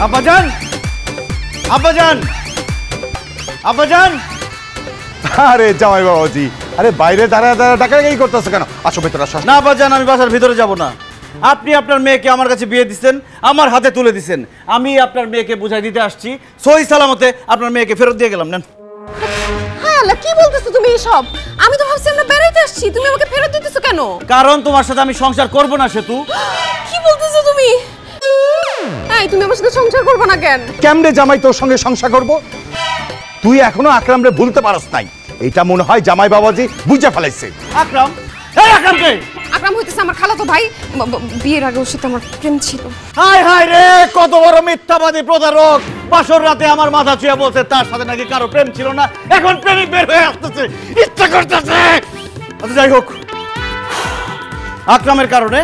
আব্বাজান, আব্বাজান, আব্বাজান। আরে জামাই বাবাজি, আরে বাইরে দাঁড়ায় দাঁড়ায় ডাকাডাকি করতেছ কেন? আসো ভেতরে আসো। না আব্বাজান, আমি বাসার ভিতরে যাব না। আপনি আপনার মেয়েকে আমার কাছে বিয়ে দিচ্ছেন, আমার হাতে তুলে দিচ্ছেন। আমি আপনার মেয়েকে বুঝাই দিতে আসছি, সহি সালামতে আপনার মেয়েকে ফেরত দিয়ে গেলাম। নেন। হ্যাঁ আল্লাহ, কি বলতেছো তুমি এসব? আমি তো ভাবছি আমরা বেড়াইতে আসছি, তুমি আমাকে ফেরত দিতেছো কেন? কারণ তোমার সাথে আমি সংসার করব না সেতু। কি বলতেছো তুমি? এই তুমি আমার সাথে সংসার করবে না কেন? কেমনে জামাই তোর সঙ্গে সংসার করব? তুই এখনো আকরামরে ভুলতে পারস নাই। এটা মনে হয় জামাই বাবাজি বুঝে ফেলাইছে। আকরাম? এই আকরাম কে? আকরাম হইতেছে আমার খালাতো ভাই। বিয়ের আগে ওর সাথে আমার প্রেম ছিল। হায় হায় রে, কত বড় মিথ্যাবাদী প্রতারক! বাসর রাতে আমার মাথা ছুঁয়ে বলছে তার সাথে নাকি কারো প্রেম ছিল না, এখন প্রেমিক বের হয়ে আসতেছে, ইচ্ছা করতেছে। আচ্ছা যাই হোক, আকরামের কারণে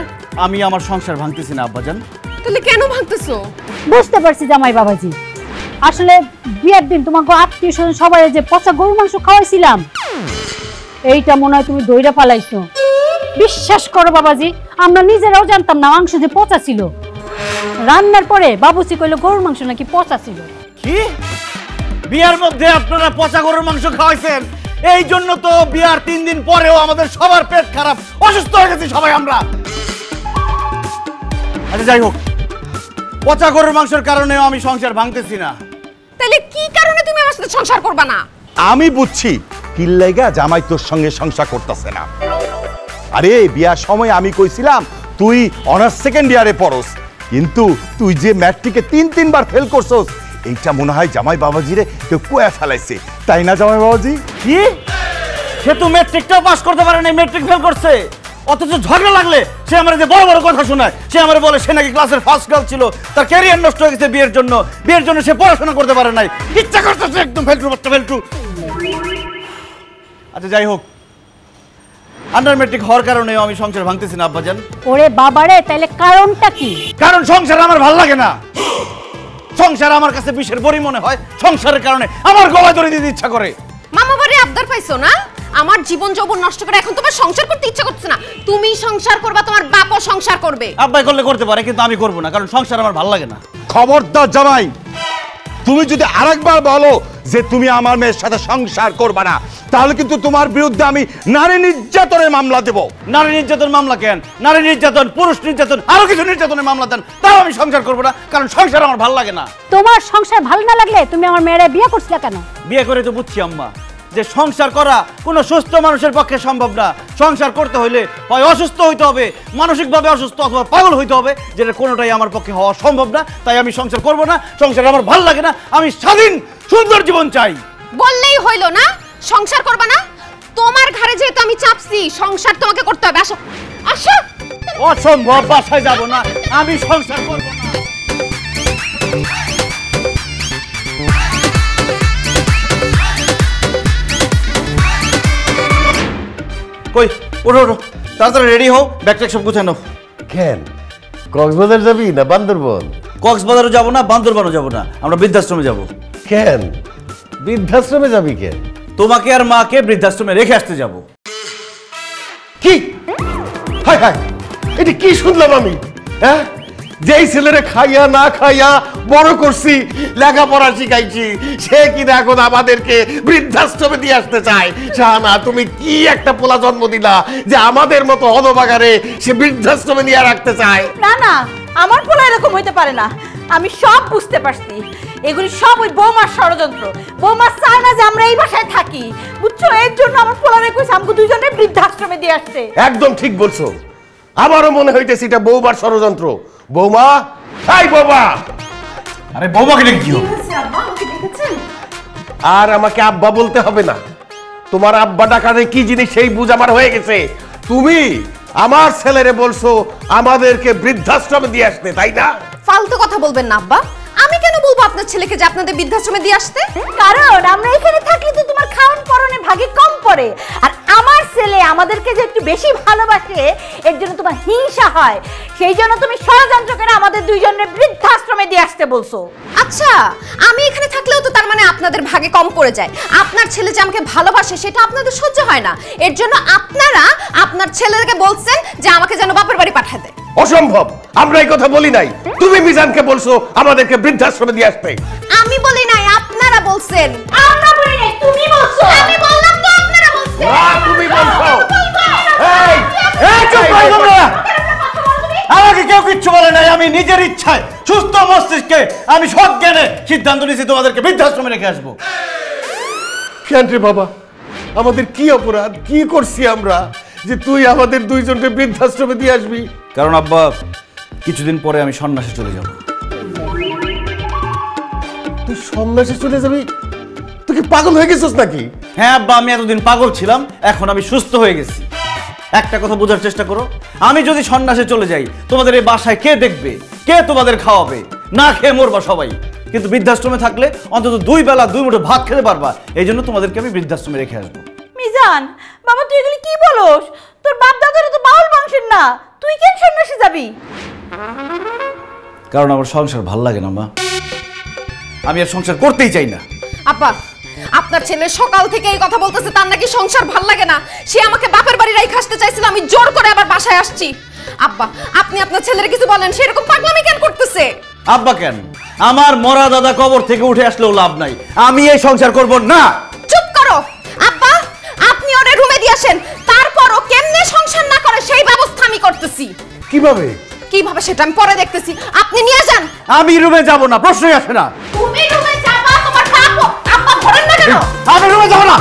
আমি আমার সংসার ভাঙতেছি না আব্বাজান। তাহলে কেন ভাঙতেছো? বুঝতে পারছি জামাই বাবাজি, আসলে বিয়ের দিন তোমাকে আত্মীয় স্বজন সবাই যে পচা গরুর মাংস খাওয়াইছিলাম, এইটা মনে হয় তুমি দইরা পালাইছো। বিশ্বাস করো বাবাজি, আমরা নিজেরাও জানতাম না মাংস যে পচা ছিল। রান্নার পরে বাবুসি কইলো গরুর মাংস নাকি পচা ছিল। কি? বিয়ার মধ্যে আপনারা পচা গরুর মাংস খাওয়াইছেন? এই জন্য তো বিয়ার 3 দিন পরেও আমাদের সবার পেট খারাপ, অসুস্থ হয়ে গেছি সবাই আমরা। আচ্ছা যাই হোক, পচা গরুর মাংসের কারণেও আমি সংসার ভাঙতেছি না। তাহলে কি কারণে তুমি আমার সাথে সংসার করবে না? আমি বুঝছি কি লাইগা জামাই তোর সঙ্গে সংসার করতেছে না। আরে বিয়ার সময় আমি কইছিলাম তুই অনার্স সেকেন্ড ইয়ারে পড়স, কিন্তু তুই যে ম্যাট্রিকে 3 বার ফেল করছস, এইটা মনে হয় জামাই বাবাজিরে কেউ কোয়া ফেলাইছে, তাই না জামাই বাবাজি? কি? সে তো ম্যাট্রিকটাও পাস করতে পারে না, ম্যাট্রিক ফেল করছে। অথচ ঝগড়া লাগলে সে আমার যে বড় বড় কথা শোনায়। সে আমার বলে সে নাকি ক্লাসের ফার্স্ট গার্ল ছিল, তার ক্যারিয়ার নষ্ট হয়ে গেছে বিয়ের জন্য, বিয়ের জন্য সে পড়াশোনা করতে পারে নাই। ইচ্ছা করতেছে একদম ফেলটু বাচ্চা ফেলটু। আচ্ছা যাই হোক, আন্ডার ম্যাট্রিক হওয়ার কারণেও আমি সংসার ভাঙতেছি না আব্বাজান। ওরে বাবারে, তাইলে কারণটা কি? কারণ সংসার আমার ভালো লাগে না। সংসার আমার কাছে বিষের বড়ি মনে হয়। সংসারের কারণে আমার গলায় ধরে দিতে ইচ্ছা করে। মামা বাড়ি আবদার পাইছো না? আমার জীবন যৌবন নষ্ট করে এখন তোমার সংসার করতে ইচ্ছা করছে না। তুমি সংসার করবা, তোমার বাপও সংসার করবে। আব্বাই করলে করতে পারে, কিন্তু আমি করব না, কারণ সংসার আমার ভালো লাগে না। খবরদার জামাই, তুমি যদি আরেকবার বলো যে তুমি আমার মেয়ের সাথে সংসার করবে না, তাহলে কিন্তু তোমার বিরুদ্ধে আমি নারী নির্যাতনের মামলা দেব। নারী নির্যাতন মামলা কেন? নারী নির্যাতন, পুরুষ নির্যাতন, আরো কিছু নির্যাতনের মামলা দেন, তাও আমি সংসার করব না, কারণ সংসার আমার ভালো লাগে না। তোমার সংসার ভালো না লাগলে তুমি আমার মেয়েরে বিয়ে করছিলা কেন? বিয়ে করে তো বুঝছি আম্মা যে সংসার করা কোনো সুস্থ মানুষের পক্ষে সম্ভব না। সংসার করতে হইলে হয় অসুস্থ হইতে হবে, মানসিকভাবে অসুস্থ, অথবা পাগল হইতে হবে, যেটা কোনোটাই আমার পক্ষে হওয়া সম্ভব না। তাই আমি সংসার করব না, সংসার আমার ভালো লাগে না। আমি স্বাধীন সুন্দর জীবন চাই। বললেই হইল না সংসার করবা না? তোমার ঘরে যেহেতু আমি চাপছি, সংসার তোমাকে করতে হবে। আসো আসো। অসম্ভব, বাসায় যাব না, আমি সংসার করব না। কই, ওঠো ওঠো, তাড়াতাড়ি রেডি হও, ব্যাগ ট্যাগ সব গুছানো নাও। কেন কক্সবাজার যাবি না বান্দরবন? কক্সবাজারও যাব না, বান্দরবানও যাব না, আমরা বৃদ্ধাশ্রমে যাব। কেন বৃদ্ধাশ্রমে যাবি কেন? তোমাকে আর মাকে বৃদ্ধাশ্রমে রেখে আসতে যাব। কি হায় হায়, এটা কি শুনলাম আমি? হ্যাঁ, যেই ছেলেরে খাইয়া না খাইয়া বড় করছি, লেখাপড়া শিখাইছি, সে কিনা এখন আমাদেরকে বৃদ্ধাশ্রমে দিয়ে আসতে চায়। শাহানা, তুমি কি একটা পোলা জন্ম দিলা যে আমাদের মতো হতভাগারে সে বৃদ্ধাশ্রমে নিয়ে রাখতে চায়? না না, আমার পোলা এরকম হইতে পারে না। আমি সব বুঝতে পারছি, এগুলি সব ওই বৌমার ষড়যন্ত্র। বৌমা চায় না যে আমরা এই বাসায় থাকি, বুঝছো? এর জন্য আমার পোলারে কইছে আমাকে দুইজনে বৃদ্ধাশ্রমে দিয়ে আসছে। একদম ঠিক বলছো, আমারও মনে হইতেছে এটা বৌমার ষড়যন্ত্র। বৌমা, হাই বৌমা। আরে বৌমাকে ডেকে কি হবে? আর আমাকে আব্বা বলতে হবে না। তোমার আব্বা ডাকারে কি জিনিস সেই বুঝ আমার হয়ে গেছে। তুমি আমার ছেলেরে বলছো আমাদেরকে বৃদ্ধাশ্রমে দিয়ে আসতে, তাই না? ফালতু কথা বলবেন না আব্বা। আমি কেন বলবো আপনার ছেলেকে যে আপনাদের বৃদ্ধাশ্রমে দিয়ে আসতে? কারণ আমরা এখানে থাকলে তো তোমার খাওয়ান পরনে ভাগে কম পড়ে, আর আমার ছেলে আমাদেরকে যে একটু বেশি ভালোবাসে, এর জন্য তোমার হিংসা হয়। সেই জন্য তুমি ষড়যন্ত্র করে আমাদের দুইজনের বৃদ্ধাশ্রমে দিয়ে আসতে বলছো। আচ্ছা, আমি এখানে থাকলেও তো তার মানে আপনাদের ভাগে কম পড়ে যায়। আপনার ছেলে যে আমাকে ভালোবাসে সেটা আপনাদের সহ্য হয় না, এর জন্য আপনারা আপনার ছেলেকে বলছেন যে আমাকে যেন বাপের বাড়ি পাঠায় দেয়। অসম্ভব, আমরা এই কথা বলি নাই। তুমি মিজানকে বলছো আমাদেরকে বৃদ্ধাশ্রমে দিয়ে আসতে। আমি বলি নাই, আপনারা বলছেন। আমরা বলি নাই, তুমি বলছো। আমি বললাম তো, আপনারা বলছেন। না, তুমি বলছো। এই এই চুপ করো তোমরা। আমাকে কেউ কিচ্ছু বলে নাই, আমি নিজের ইচ্ছায় সুস্থ মস্তিষ্কে আমি সজ্ঞানে সিদ্ধান্ত নিয়েছি তোমাদেরকে বৃদ্ধাশ্রমে রেখে আসবো। কেন রে বাবা, আমাদের কি অপরাধ, কি করছি আমরা যে তুই আমাদের দুইজনকে বৃদ্ধাশ্রমে দিয়ে আসবি? কারণ আব্বা, কিছুদিন পরে আমি সন্ন্যাসে চলে যাব। তুই সন্ন্যাসে চলে যাবি? তুই কি পাগল হয়ে গেছিস নাকি? হ্যাঁ আব্বা, আমি এতদিন পাগল ছিলাম, এখন আমি সুস্থ হয়ে গেছি। একটা কথা বোঝার চেষ্টা করো, আমি যদি সন্ন্যাসে চলে যাই তোমাদের এই বাসায় কে দেখবে, কে তোমাদের খাওয়াবে? না খেয়ে মরবা সবাই। কিন্তু বৃদ্ধাশ্রমে থাকলে অন্তত 2 বেলা 2 মুঠো ভাত খেতে পারবা। এই জন্য তোমাদেরকে আমি বৃদ্ধাশ্রমে রেখে আসবো। মিজান বাবা, তুই এগুলি কি বলস? তোর বাপ দাদারা তো বাউল বংশের না, তুই কেন সন্ন্যাসে যাবি? কারণ আমার সংসার ভাল লাগে না মা, আমি আর সংসার করতেই চাই না। আব্বা, আপনার ছেলে সকাল থেকে এই কথা বলতেছে তার নাকি সংসার ভাল লাগে না। সে আমাকে বাপের বাড়ি রাইখে আসতে চাইছিল, আমি জোর করে আবার বাসায় আসছি। আব্বা, আপনি আপনার ছেলের কিছু বলেন, সে এরকম পাগলামি কেন করতেছে? আব্বা কেন? আমার মরা দাদা কবর থেকে উঠে আসলেও লাভ নাই, আমি এই সংসার করব না। চুপ করো আব্বা, আপনি ওরে রুমে দিয়ে আসেন, তারপরও কেমনে সংসার না করে সেই ব্যবস্থা আমি করতেছি। কিভাবে? কিভাবে সেটা আমি পরে দেখতেছি, আপনি নিয়ে যান। আমি রুমে যাব না, প্রশ্নই আসে না। তুমি রুমে যাবা, তোমার বাপ আব্বা ধরেন না কেন? আমি রুমে যাব না।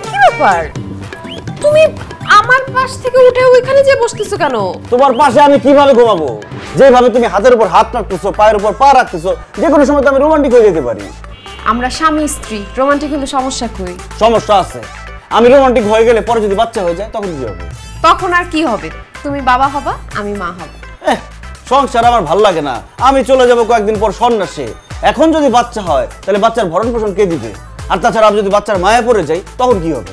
কি ব্যাপার, তুমি আমার পাশ থেকে উঠে ওইখানে যে বসতেছো কেন? তোমার পাশে আমি কিভাবে ঘুমাবো? যেভাবে তুমি হাতের উপর হাত রাখতেছো, পায়ের উপর পা রাখতেছো, যে কোনো সময় তো আমি রোমান্টিক হয়ে যেতে পারি। আমরা স্বামী স্ত্রী, রোমান্টিক হলে সমস্যা কই? সমস্যা আছে, আমি রোমান্টিক হয়ে গেলে পরে যদি বাচ্চা হয়ে যায় তখন কি হবে? তখন আর কি হবে? তুমি বাবা হবা, আমি মা হব। সংসার আমার ভাল লাগে না, আমি চলে যাব কয়েকদিন পর সন্ন্যাসে। এখন যদি বাচ্চা হয় তাহলে বাচ্চার ভরণ পোষণ কে দিবে? আর তাছাড়া আমি যদি বাচ্চার মায়া পড়ে যাই তখন কি হবে?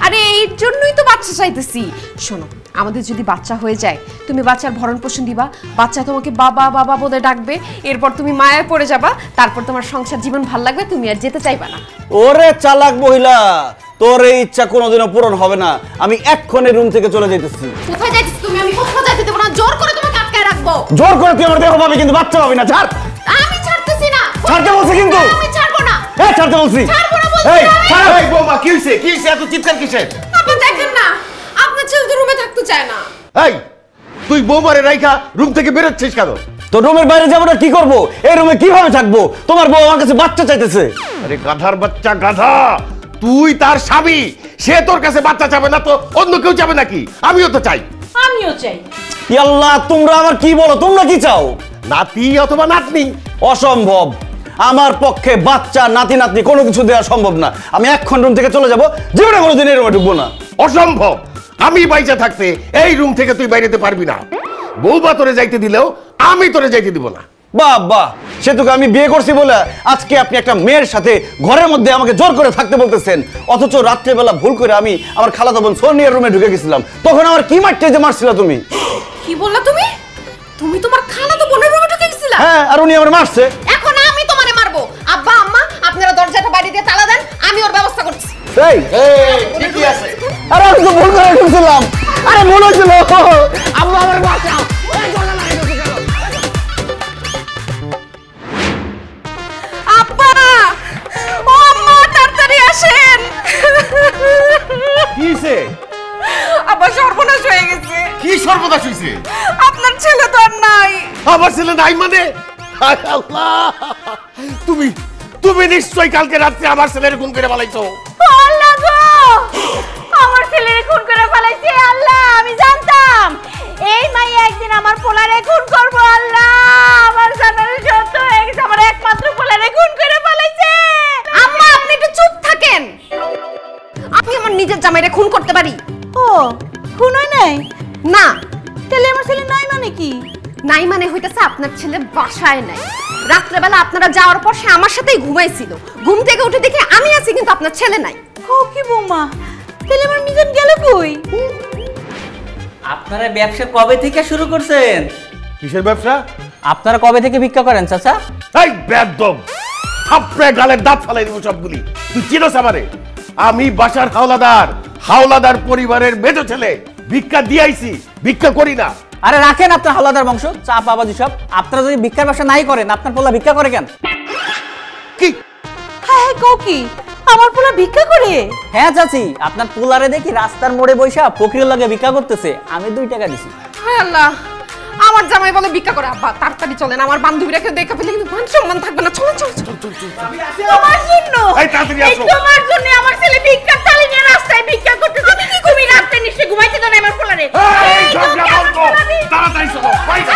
আরে এর জন্যই তো বাচ্চা চাইতেছি। শোনো, আমাদের যদি বাচ্চা হয়ে যায়, তুমি বাচ্চার ভরণ পোষণ দিবা, বাচ্চা তোমাকে বাবা বাবা বলে ডাকবে, এরপর তুমি মায়ায় পড়ে যাবা, তারপর তোমার সংসার জীবন ভাল লাগবে, তুমি আর যেতে চাইবা না। ওরে চালাক মহিলা, তোর এই ইচ্ছা কোনোদিনও পূরণ হবে না। আমি এক্ষণে রুম থেকে চলে যাইতেছি। কোথায় যাইতেছ তুমি? আমি কোথাও যাইতে দেব না, জোর করে তোমাকে আটকায় রাখবো। জোর করে তুই আমার দেহ পাবি কিন্তু বাচ্চা পাবি না। ছাড়। আমি ছাড়তেছি না। ছাড়তে বলছি কিন্তু। আমি ছাড়বো না। ছাড়তে বলছি। ছাড়বো না বলছি। এই ছাড়। এই বৌমা, কি হইছে? কি হইছে? এত চিৎকার কিসের? আপনি দেখেন না, আপনার ছেলে তো রুমে থাকতে চায় না। এই তুই বৌমারে রাইখা রুম থেকে বেরোচ্ছিস কেন? তো রুমের বাইরে যাবো না কি করবো? এই রুমে কিভাবে থাকবো? তোমার বউ আমার কাছে বাচ্চা চাইতেছে। আরে গাধার বাচ্চা গাধা, তুই তার স্বামী, সে তোর কাছে বাচ্চা চাবে না তো অন্য কেউ চাবে নাকি? আমিও তো চাই। আমিও চাই। আল্লাহ, তোমরা আবার কি বলো? তোমরা কি চাও? নাতি অথবা নাতনি? অসম্ভব, আমার পক্ষে বাচ্চা নাতি নাতনি কোনো কিছু দেওয়া সম্ভব না। আমি এক্ষণ রুম থেকে চলে যাবো, জীবনে কোনোদিন এই রুমে ঢুকবো না। অসম্ভব, আমি বাইচা থাকতে এই রুম থেকে তুই বাইরেতে পারবি না। বৌমা তোরে যাইতে দিলেও আমি তোরে যাইতে দিব না। বাহ বাহ, সেতুকে আমি বিয়ে করছি বলে আজকে আপনি একটা মেয়ের সাথে ঘরের মধ্যে আমাকে জোর করে থাকতে বলতেছেন, অথচ রাত্রেবেলা ভুল করে আমি আমার খালাতো বোন সোনিয়ার রুমে ঢুকে গেছিলাম, তখন আমার কি মারতে যে মারছিল তুমি? কি বললা তুমি? তুমি তোমার খালাতো বোনের রুমে ঢুকে গেছিলা? হ্যাঁ, আর উনি আমার মারছে। এখন আমি তোমারে মারবো। আব্বা আম্মা, আপনারা দরজাটা বাইরে দিয়ে তালা দেন, আমি ওর ব্যবস্থা করছি। এই ঠিকই আছে। আরে আমি তো ভুল করে ঢুকছিলাম। আরে মনে হচ্ছিল আম্মা আমার বাঁচাও। আব্বা, ও আম্মা, তাড়াতাড়ি আসেন। কি হইছে? আব্বা, সর্বনাশ হয়ে গেছে। কি সর্বনাশ হইছে? আপনার ছেলে তো আর নাই। আমার ছেলে নাই মানে? হায় আল্লাহ, তুমি তুমি নিশ্চয়ই কালকে রাত্রে আমার ছেলের খুন করে পালাইছো। আল্লাহ গো, আমার ছেলেরে খুন করে ফেলাইছে। আল্লাহ, আমি জানতাম এই মাই একদিন আমার পোলারে খুন করব। আল্লাহ, আমার জানার সত্য হয়ে গেছে, আমার একমাত্র পোলারে খুন করে ফেলাইছে। আম্মা, আপনি একটু চুপ থাকেন। আমি আমার নিজের জামাইরে খুন করতে পারি। ও, খুন হয় নাই? না। তাহলে আমার ছেলে নাই মানে কি? নাই মানে হইতেছে আপনার ছেলে বাসায় নাই। রাত্রেবেলা আপনারা যাওয়ার পর সে আমার সাথেই ঘুমাইছিল। ঘুম থেকে উঠে দেখে আমি আছি, কিন্তু আপনার ছেলে নাই। ও কি বৌমা, তাহলে আমার মিজান গেল কই? আপনারা ব্যবসা কবে থেকে শুরু করছেন? কিসের ব্যবসা? আপনারা কবে থেকে ভিক্ষা করেন চাচা? এই বেদম, থাপড়ে গালের দাঁত ফালাই দিব সবগুলি। তুই চিনোস আমারে? আমি বাসার হাওলাদার পরিবারের মেজো ছেলে। ভিক্ষা দিয়াইছি, ভিক্ষা করি না। আরে রাখেন আপনার হাওলাদার বংশ, চা বাবাজি সব। আপনারা যদি ভিক্ষার ব্যবসা নাই করেন, আপনার পোলা ভিক্ষা করে কেন? কি? হ্যাঁ হ্যাঁ, কও কি? আমার পোলা ভিক্ষা করে? হ্যাঁ চাচি, আপনার পোলারে দেখি রাস্তার মোড়ে বইসা ফকিরের লগে ভিক্ষা করতেছে। আমি 2 টাকা দিছি। হায় আল্লাহ, আমার জামাই বলে ভিক্ষা করে। আব্বা তাড়াতাড়ি চলেন, আমার বান্ধবীরা কেউ দেখা পেলে কিন্তু মান সম্মান থাকবে না। চলো চলো চলো। তোমার জন্য, এই তাড়াতাড়ি এই আসো। তোমার জন্য আমার ছেলে ভিক্ষার থালি নিয়ে রাস্তায় ভিক্ষা করতে। তুমি কি ঘুমিয়ে রাখতে নিশ্চয় ঘুমাইতে দাও না আমার পোলারে। এই ঝগড়া বন্ধ, তাড়াতাড়ি চলো, বাইরে।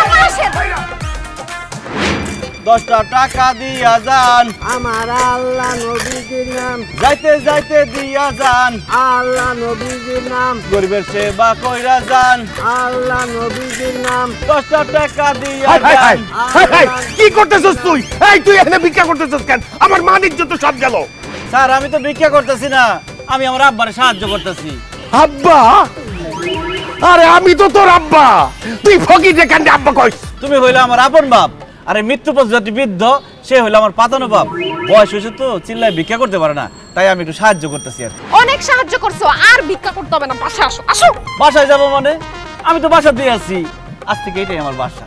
10টা টাকা দিয়া যান, আমার আল্লাহ নবীজির নাম, যাইতে যাইতে দিয়া যান, আল্লাহ নবীজির নাম, গরিবের সেবা কইরা যান, আল্লাহ নবীজির নাম। 10টা টাকা দিয়া হাই, হাই, হাই, যান। হাই, হাই, কি করতেছস তুই? এই তুই এখানে ভিক্ষা করতেছস কেন? আমার মান ইজ্জত তো সব গেল। স্যার আমি তো ভিক্ষা করতেছি না, আমি আমার আব্বারে সাহায্য করতেছি। আব্বা? আরে আমি তো তোর আব্বা, তুই ফকির রে কেন আব্বা কইস? তুমি হইলে আমার আপন বাপ, আরে মৃত্যু পথযাত্রী বৃদ্ধ সে হইলো আমার পাতানো বাপ। বয়স হয়েছে তো চিল্লায় ভিক্ষা করতে পারে না, তাই আমি একটু সাহায্য করতেছি আর কি। অনেক সাহায্য করছো, আর ভিক্ষা করতে হবে না। বাসায় আসো আসো। বাসায় যাবো মানে? আমি তো বাসা দিয়ে আছি, আজ থেকে এটাই আমার বাসা।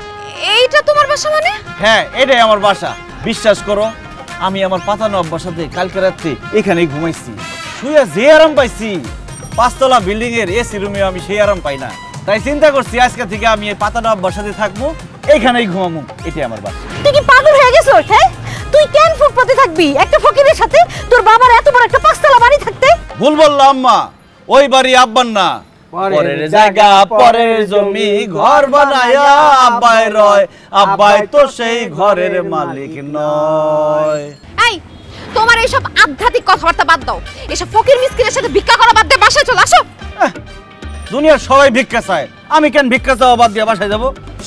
এইটা তোমার বাসা মানে? হ্যাঁ এটাই আমার বাসা। বিশ্বাস করো, আমি আমার পাতানো আব্বার সাথে কালকে রাত্রে এখানেই ঘুমাইছি। শুয়ে যে আরাম পাইছি, 5তলা বিল্ডিং এর এসি রুমে আমি সেই আরাম পাই না। তাই চিন্তা করছি আজকে থেকে আমি এই পাতানো আব্বার সাথে থাকবো, এইখানেই ঘুমাবো। এটাই আমার বাসা। তুই কি পাগল হয়ে গেছিস? হ্যাঁ, তুই কেন ফুটপাতে থাকবি একটা ফকিরের সাথে? তোর বাবার এত বড় একটা 5তলা বাড়ি থাকতে? ভুল বললাম আম্মা, ওই বাড়ি আব্বার না, পরের জায়গা পরের জমি ঘর বানায়া আব্বাই রয়, আব্বাই তো সেই ঘরের মালিক নয়। এই তোমার এইসব আধ্যাত্মিক কথাবার্তা বাদ দাও, এসব ফকির মিসকিনের সাথে ভিক্ষা করা বাদ দিয়ে বাসায় চলে আসো। দুনিয়ার সবাই ভিক্ষা চায়, আমি কেন ভিক্ষা চাওয়া বাদ দিয়ে বাসায় যাব?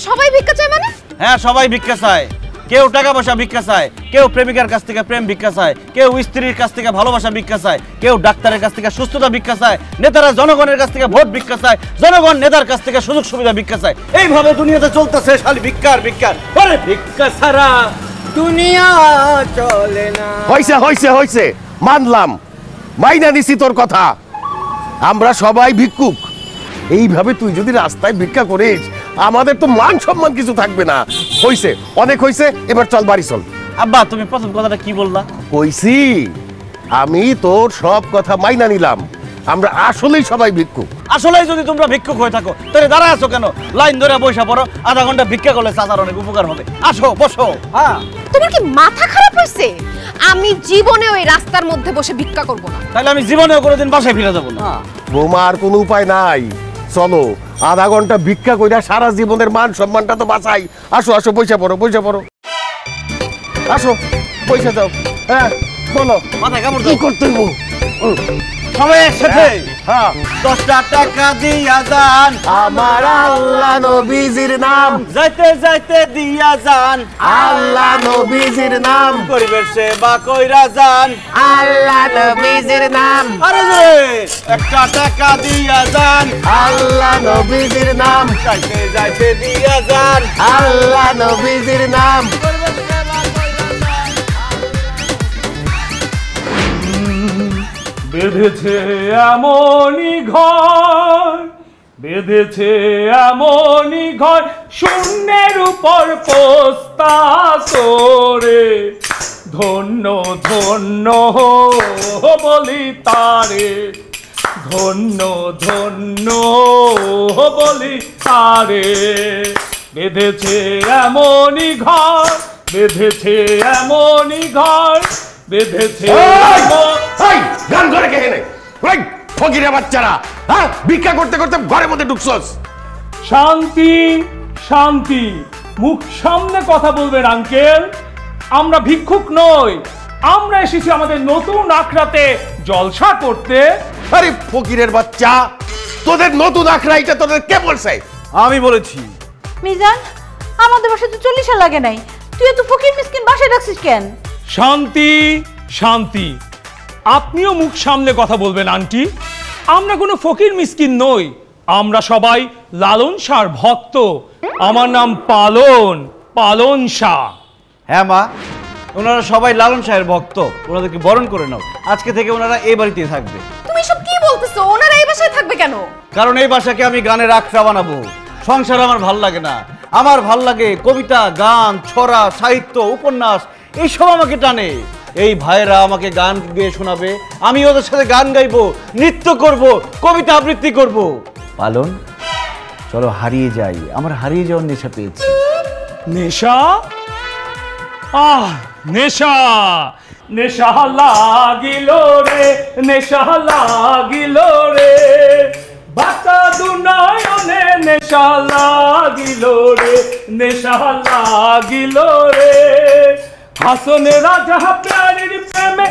সবাই ভিক্ষা চায় মানে? হ্যাঁ সবাই ভিক্ষা চায়। কেউ টাকা পয়সা ভিক্ষা চায়, কেউ প্রেমিকার কাছ থেকে প্রেম ভিক্ষা চায়, কেউ স্ত্রীর কাছ থেকে ভালোবাসা ভিক্ষা চায়, কেউ ডাক্তারের কাছ থেকে সুস্থতা ভিক্ষা চায়, নেতারা জনগণের কাছ থেকে ভোট ভিক্ষা চায়, জনগণ নেতার কাছ থেকে সুযোগ সুবিধা ভিক্ষা চায়। এইভাবে দুনিয়াতে চলতেছে খালি ভিক্ষার ভিক্ষার। আরে ভিক্ষা ছাড়া দুনিয়া চলে না। হইছে হইছে হইছে, মানলাম, মাইনা নিছি তোর কথা। আমরা সবাই ভিক্ষুক। এইভাবে তুই যদি রাস্তায় ভিক্ষা করিস, আমাদের তো মান সম্মান কিছু থাকবে না। হইছে, অনেক হইছে, এবার চল বাড়ি চল। আব্বা তুমি প্রথম কথাটা কি বললা? কইছি আমি তোর সব কথা মাইনা নিলাম। আমরা আসলেই সবাই ভিক্ষুক। আসলেই যদি তোমরা ভিক্ষুক হয়ে থাকো তাহলে দাঁড়ায় আছো কেন? লাইন ধরে বসে পড়ো, আধা ঘন্টা ভিক্ষা করলে চাচার অনেক উপকার হবে। আসো বসো। হ্যাঁ তোমার কি মাথা খারাপ হয়েছে? আমি জীবনে ওই রাস্তার মধ্যে বসে ভিক্ষা করব না। তাহলে আমি জীবনেও কোনোদিন বাসায় ফিরে যাবো না। বোমার কোনো উপায় নাই, চলো আধা ঘন্টা ভিক্ষা কইরা সারা জীবনের মান সম্মানটা তো বাঁচাই। আসো আসো, বসে পড়ো বসে পড়ো, আসো বসে যাও। হ্যাঁ বলো, মাথায় কামড় কি দাও। করতে হইব? সবাই একসাথে হ্যাঁ, 10টা টাকা দিয়া যান, আমার আল্লাহ নবীজির নাম, যাইতে যাইতে দিয়া যান, আল্লাহ নবীজির নাম, গরিবের সেবা কইরা যান, আল্লাহ নবীজির নাম, আরে রে 1টা টাকা দিয়া যান, আল্লাহ নবীজির নাম, যাইতে যাইতে দিয়া যান, আল্লাহ নবীজির নাম। বেঁধেছে এমনই ঘর, বেঁধেছে এমনই ঘর, শূন্যের উপর পোস্তা তোরে, ধন্য ধন্য বলি তারে, ধন্য ধন্য বলি তারে। বেঁধেছে এমনই ঘর, বেঁধেছে এমনই ঘর, বেঁধেছে এই, গান করে কে এনে? ওই ফকিরে বাচ্চারা, হ্যাঁ ভিক্ষা করতে করতে ঘরের মধ্যে ঢুকছস। শান্তি শান্তি, মুখ সামনে কথা বলবেন আঙ্কেল। আমরা ভিক্ষুক নই, আমরা এসেছি আমাদের নতুন আখড়াতে জলসা করতে। আরে ফকিরের বাচ্চা, তোদের নতুন আখড়া এটা তোদের কে বলছে? আমি বলেছি। মিজান, আমাদের বাসায় তো 40 লাগে নাই, তুই এত ফকির মিসকিন বাসায় রাখছিস কেন? শান্তি শান্তি, আপনিও মুখ সামনে কথা বলবেন আন্টি। আমরা কোনো ফকির মিসকিন নই, আমরা সবাই লালন শাহর ভক্ত। আমার নাম পালন, পালন শাহ। হ্যাঁ মা, ওনারা সবাই লালন শাহের ভক্ত, ওনাদেরকে বরণ করে নাও। আজকে থেকে ওনারা এই বাড়িতেই থাকবে। তুমি সব কি বলতেছো? ওনারা এই বাসায় থাকবে কেন? কারণ এই বাসাকে আমি গানের আখড়া বানাবো। সংসার আমার ভাল লাগে না, আমার ভাল লাগে কবিতা, গান, ছড়া, সাহিত্য, উপন্যাস, এইসব আমাকে টানে। এই ভাইরা আমাকে গান গেয়ে শোনাবে, আমি ওদের সাথে গান গাইবো, নৃত্য করব, কবিতা আবৃত্তি করব। পালন, চলো হারিয়ে যাই, আমার হারিয়ে যাওয়ার নেশা পেয়েছি। নেশা? নেশা নেশা লাগিল রে, নেশা লাগিল রে, বাতা দুনয়নে নেশা লাগিল রে, নেশা লাগিল রে, হাসনে রাজা প্রাণীর প্রেমে।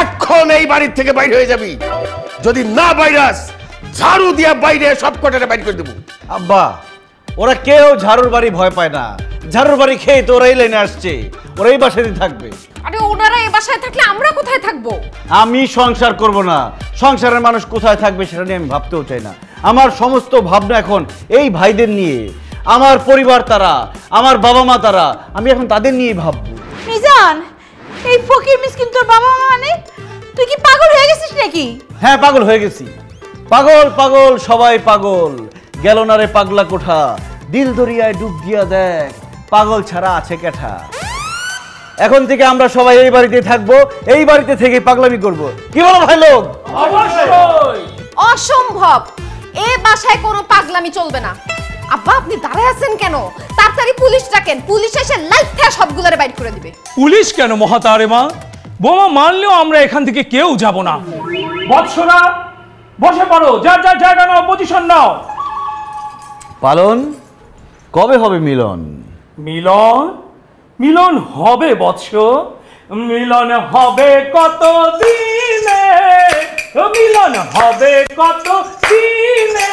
এখন এই বাড়ির থেকে বাইরে হয়ে যাবি, যদি না বাইরাস ঝাড়ু দিয়া বাইরে সব কটারে বাইরে করে দেবো। আব্বা, ওরা কেউ ঝাড়ুর বাড়ি ভয় পায় না, ঝাড়ুর বাড়ি খেয়ে তো ওরাই লাইনে আসছে, ওরাই বাসায় থাকবে। আরে ওনারা এই বাসায় থাকলে আমরা কোথায় থাকবো? আমি সংসার করব না, সংসারের মানুষ কোথায় থাকবে সেটা নিয়ে আমি ভাবতেও চাই না। আমার সমস্ত ভাবনা এখন এই ভাইদের নিয়ে, আমার পরিবার তারা, আমার বাবা মা তারা, আমি এখন তাদের নিয়েই ভাববো। মিজান, এই ফকির মিসকিন তোর বাবা মা মানে? তুই কি পাগল হয়ে গেছিস নাকি? হ্যাঁ, পাগল হয়ে গেছি। পাগল পাগল সবাই পাগল, গেল না রে পাগলা কোঠা, দিল দরিয়ায় ডুব দিয়া দেখ, পাগল ছাড়া আছে কেঠা। এখন থেকে আমরা সবাই এই বাড়িতে থাকবো, এই বাড়িতে থেকে পাগলামি করব। কি বলো ভাই লোক? অবশ্যই। অসম্ভব, এ বাসায় কোনো পাগলামি চলবে না। আব্বা, আপনি দাঁড়ায় আছেন কেন? তাড়াতাড়ি পুলিশ ডাকেন, পুলিশ এসে লাইট থেকে সবগুলোরে বাইর করে দিবে। পুলিশ কেন মহাতারে মা? বোমা মারলেও আমরা এখান থেকে কেউ যাব না। বৎসরা, বসে পড়ো, যার যার জায়গা নাও, পজিশন নাও। পালন, কবে হবে মিলন? মিলন? মিলন হবে বৎস, মিলন হবে কত দিনে, মিলন হবে কত দিনে,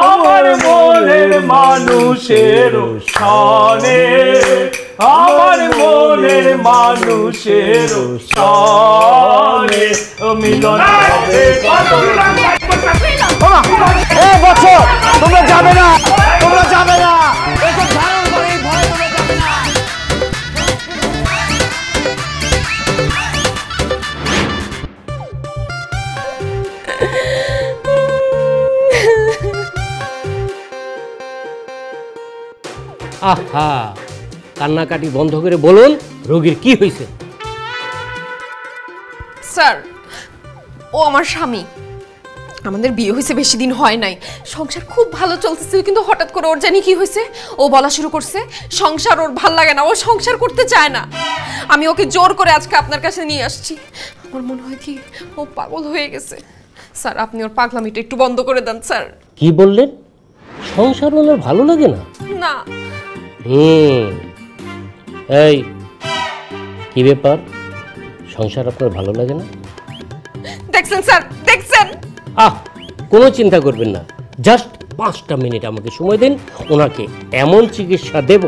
আমার মনের মানুষের সনে, আমার মনের মানুষের সনে, মিলন হবে কত দিনে। তোমরা যাবে না, তোমরা যাবে না। আহা, কান্নাকাটি বন্ধ করে বলুন রোগীর কি হয়েছে? স্যার, ও আমার স্বামী। আমাদের বিয়ে হয়েছে বেশি দিন হয় নাই, সংসার খুব ভালো চলতেছিল, কিন্তু হঠাৎ করে ওর জানি কি হয়েছে, ও বলা শুরু করছে সংসার ওর ভাল লাগে না, ও সংসার করতে চায় না। আমি ওকে জোর করে আজকে আপনার কাছে নিয়ে আসছি। আমার মনে হয় কি ও পাগল হয়ে গেছে। স্যার, আপনি ওর পাগলামিটা একটু বন্ধ করে দেন স্যার। কি বললেন? সংসার ওনার ভালো লাগে না? না। এই কি ব্যাপার, সংসার আপনার ভালো লাগে না? দেখছেন স্যার, দেখছেন? কোনো চিন্তা করবেন না, জাস্ট 5টা মিনিট আমাকে সময় দিন, ওনাকে এমন চিকিৎসা দেব